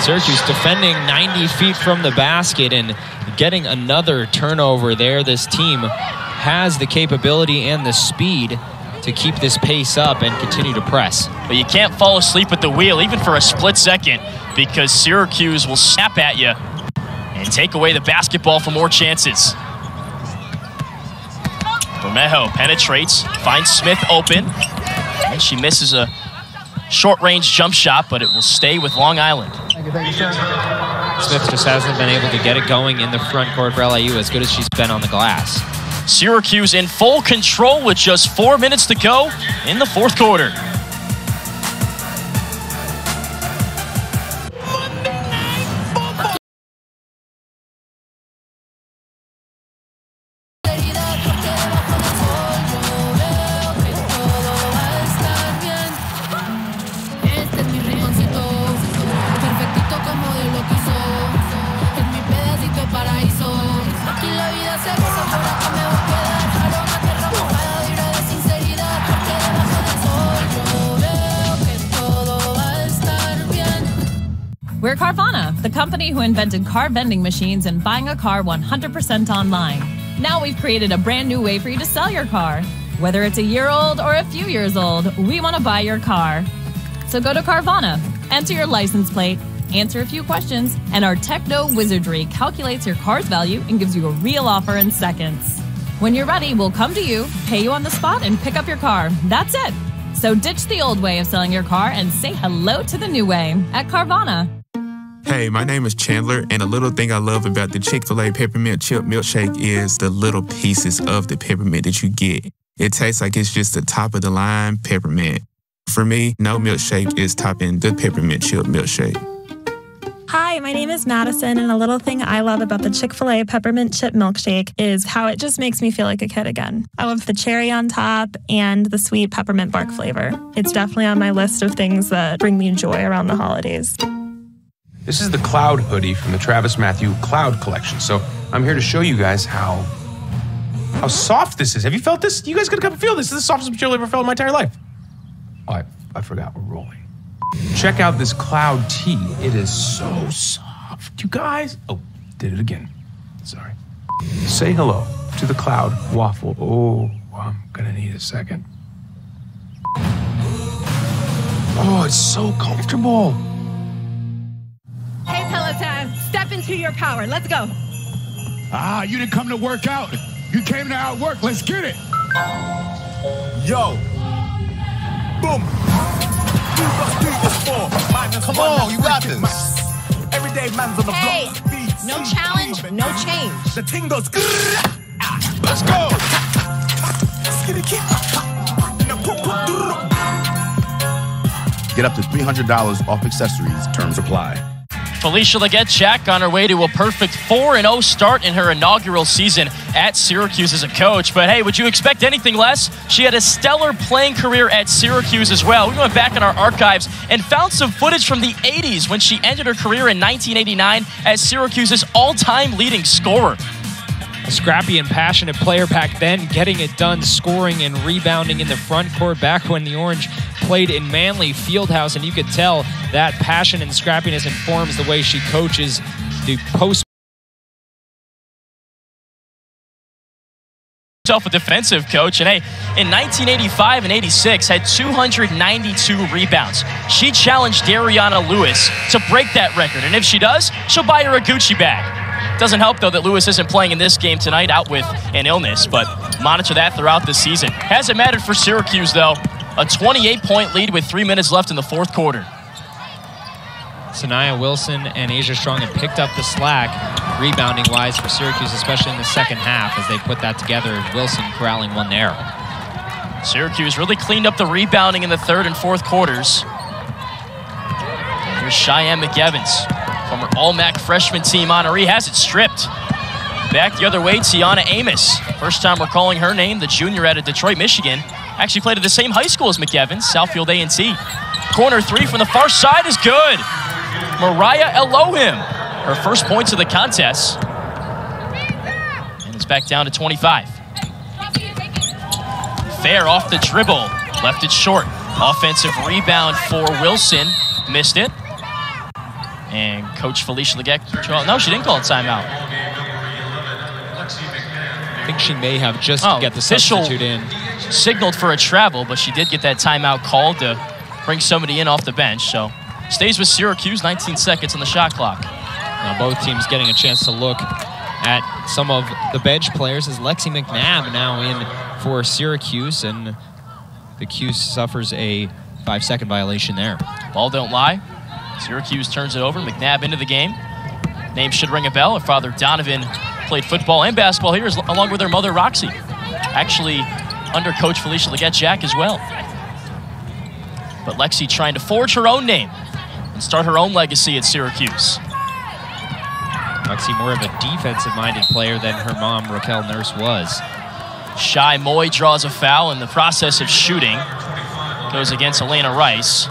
Syracuse defending 90 feet from the basket and getting another turnover there. This team has the capability and the speed to keep this pace up and continue to press. But you can't fall asleep at the wheel, even for a split second, because Syracuse will snap at you and take away the basketball for more chances. Bermejo penetrates, finds Smith open, and she misses a short-range jump shot, but it will stay with Long Island. Thank you, sir. Smith just hasn't been able to get it going in the front court for LIU as good as she's been on the glass. Syracuse in full control with just 4 minutes to go in the fourth quarter. We're Carvana, the company who invented car vending machines and buying a car 100% online. Now we've created a brand new way for you to sell your car. Whether it's a year old or a few years old, we want to buy your car. So go to Carvana, enter your license plate, answer a few questions, and our techno wizardry calculates your car's value and gives you a real offer in seconds. When you're ready, we'll come to you, pay you on the spot, and pick up your car. That's it. So ditch the old way of selling your car and say hello to the new way at Carvana. Hey, my name is Chandler, and a little thing I love about the Chick-fil-A peppermint chip milkshake is the little pieces of the peppermint that you get. It tastes like it's just the top of the line peppermint. For me, no milkshake is topping the peppermint chip milkshake. Hi, my name is Madison, and a little thing I love about the Chick-fil-A peppermint chip milkshake is how it just makes me feel like a kid again. I love the cherry on top and the sweet peppermint bark flavor. It's definitely on my list of things that bring me joy around the holidays. This is the Cloud hoodie from the Travis Matthew Cloud collection. So I'm here to show you guys how soft this is. Have you felt this? You guys gotta come feel this. This is the softest material I've ever felt in my entire life. Oh, I forgot we're rolling. Check out this Cloud tee. It is so soft. You guys, oh, did it again. Sorry. Say hello to the Cloud waffle. Oh, I'm gonna need a second. Oh, it's so comfortable. Hey, Peloton, step into your power. Let's go. Ah, you didn't come to work out. You came to outwork. Let's get it. Yo. Boom. Come on, you got this. Everyday man's on the Hey, block. no challenge, no change. The ting goes. Let's go. Get up to $300 off accessories. Terms apply. Felisha Legette-Jack on her way to a perfect 4-0 start in her inaugural season at Syracuse as a coach. But hey, would you expect anything less? She had a stellar playing career at Syracuse as well. We went back in our archives and found some footage from the 80s when she ended her career in 1989 as Syracuse's all-time leading scorer. A scrappy and passionate player back then, getting it done, scoring and rebounding in the front court back when the Orange played in Manley Fieldhouse, and you could tell that passion and scrappiness informs the way she coaches the post. A defensive coach, and hey, in 1985 and 86 had 292 rebounds. She challenged Dariana Lewis to break that record, and if she does, she'll buy her a Gucci bag. Doesn't help, though, that Lewis isn't playing in this game tonight, out with an illness, but monitor that throughout the season. Hasn't mattered for Syracuse, though. A 28-point lead with 3 minutes left in the fourth quarter. Saniaa Wilson and Asia Strong have picked up the slack, rebounding-wise for Syracuse, especially in the second half as they put that together. Wilson corralling one there. Syracuse really cleaned up the rebounding in the third and fourth quarters. Here's Cheyenne McEvans from her All-MAC freshman team. Honoree has it stripped. Back the other way, Tiana Amos. First time we're calling her name, the junior out of Detroit, Michigan. Actually played at the same high school as McEvans, Southfield A&T. Corner three from the far side is good. Mariah Elohim, her first points of the contest. And it's back down to 25. Fair off the dribble, left it short. Offensive rebound for Wilson, missed it. And Coach Felisha Legette, no, she didn't call a timeout. I think she may have just to get the substitute in. Signaled for a travel, but she did get that timeout called to bring somebody in off the bench. So stays with Syracuse, 19 seconds on the shot clock. Now both teams getting a chance to look at some of the bench players as Lexi McNabb now in for Syracuse, and the Cuse suffers a 5-second violation there. Ball don't lie. Syracuse turns it over. McNabb into the game. Name should ring a bell. Her father, Donovan, played football and basketball here, along with her mother, Roxy. Actually, under Coach Felisha Legette-Jack as well. But Lexi trying to forge her own name and start her own legacy at Syracuse. Lexi more of a defensive-minded player than her mom, Raquel Nurse, was. Shy Moy draws a foul in the process of shooting. Goes against Elena Rice.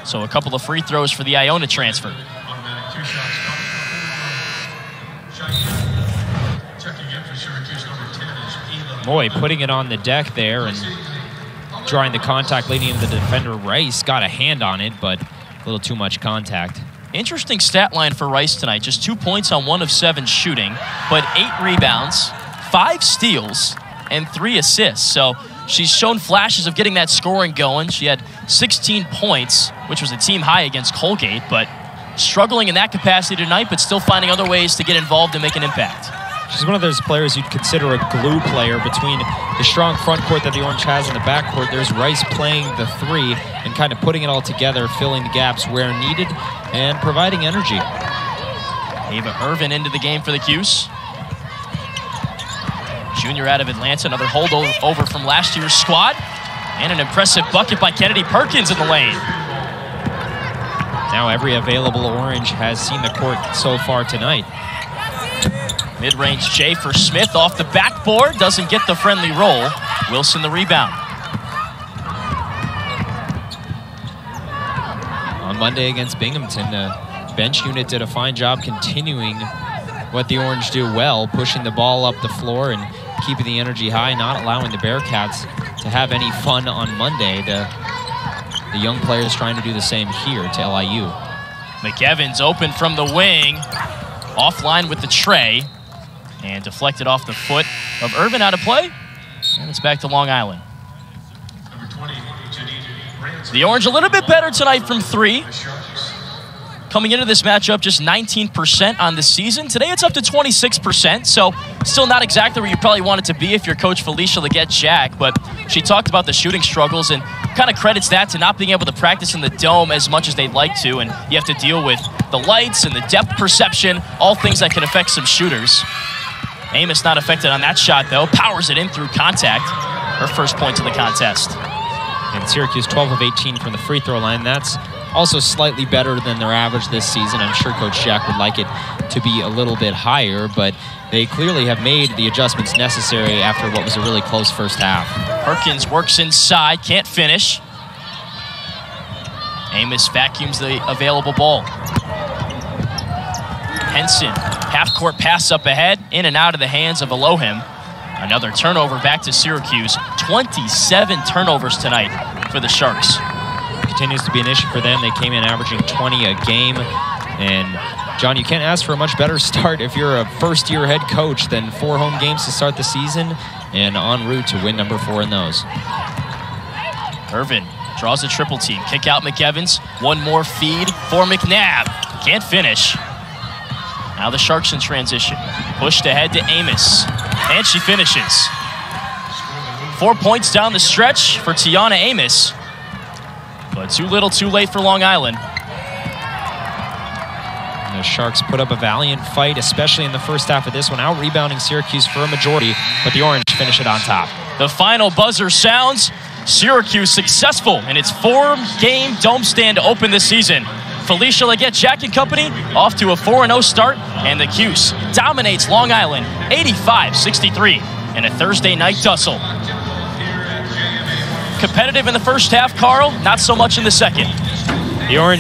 So a couple of free throws for the Iona transfer. Moy putting it on the deck there and drawing the contact leading into the defender. Rice got a hand on it, but a little too much contact. Interesting stat line for Rice tonight. Just 2 points on 1 of 7 shooting, but 8 rebounds, 5 steals, and 3 assists. So she's shown flashes of getting that scoring going. She had 16 points, which was a team high against Colgate, but struggling in that capacity tonight, but still finding other ways to get involved and make an impact. She's one of those players you'd consider a glue player between the strong front court that the Orange has in the back court. There's Rice playing the 3 and kind of putting it all together, filling the gaps where needed and providing energy. Ava Irvin into the game for the Cuse. Junior out of Atlanta, another holdover from last year's squad. And an impressive bucket by Kennedy Perkins in the lane. Now every available Orange has seen the court so far tonight. Mid-range J for Smith off the backboard. Doesn't get the friendly roll. Wilson the rebound. On Monday against Binghamton, the bench unit did a fine job continuing what the Orange do well, pushing the ball up the floor and keeping the energy high, not allowing the Bearcats to have any fun on Monday. The young players trying to do the same here to LIU. McEvans open from the wing. Offline with the tray. And deflected off the foot of Irvin, out of play. And it's back to Long Island. Number 20, Janine Brandon. The Orange a little bit better tonight from 3. Coming into this matchup, just 19% on the season. Today it's up to 26%, so still not exactly where you probably want it to be if you're Coach Felicia Leggett-Jack, but she talked about the shooting struggles and kind of credits that to not being able to practice in the Dome as much as they'd like to, and you have to deal with the lights and the depth perception, all things that can affect some shooters. Amos not affected on that shot, though. Powers it in through contact. Her first point of the contest. And Syracuse 12 of 18 from the free throw line. That's also slightly better than their average this season. I'm sure Coach Jack would like it to be a little bit higher, but they clearly have made the adjustments necessary after what was a really close first half. Perkins works inside, can't finish. Amos vacuums the available ball. Henson, half-court pass up ahead, in and out of the hands of Elohim. Another turnover back to Syracuse. 27 turnovers tonight for the Sharks. Continues to be an issue for them. They came in averaging 20 a game. And, John, you can't ask for a much better start if you're a first-year head coach than 4 home games to start the season and en route to win number 4 in those. Irvin draws a triple team. Kick out McEvans. One more feed for McNabb. Can't finish. Now the Sharks in transition. Pushed ahead to Amos. And she finishes. 4 points down the stretch for Tiana Amos. But too little, too late for Long Island. And the Sharks put up a valiant fight, especially in the first half of this one, out-rebounding Syracuse for a majority, but the Orange finish it on top. The final buzzer sounds. Syracuse successful in its 4-game Dome stand to open this season. Felicia Leggett-Jack and company off to a 4-0 start, and the Cuse dominates Long Island 85-63 in a Thursday night tussle. Competitive in the first half, Carl, not so much in the second. The Orange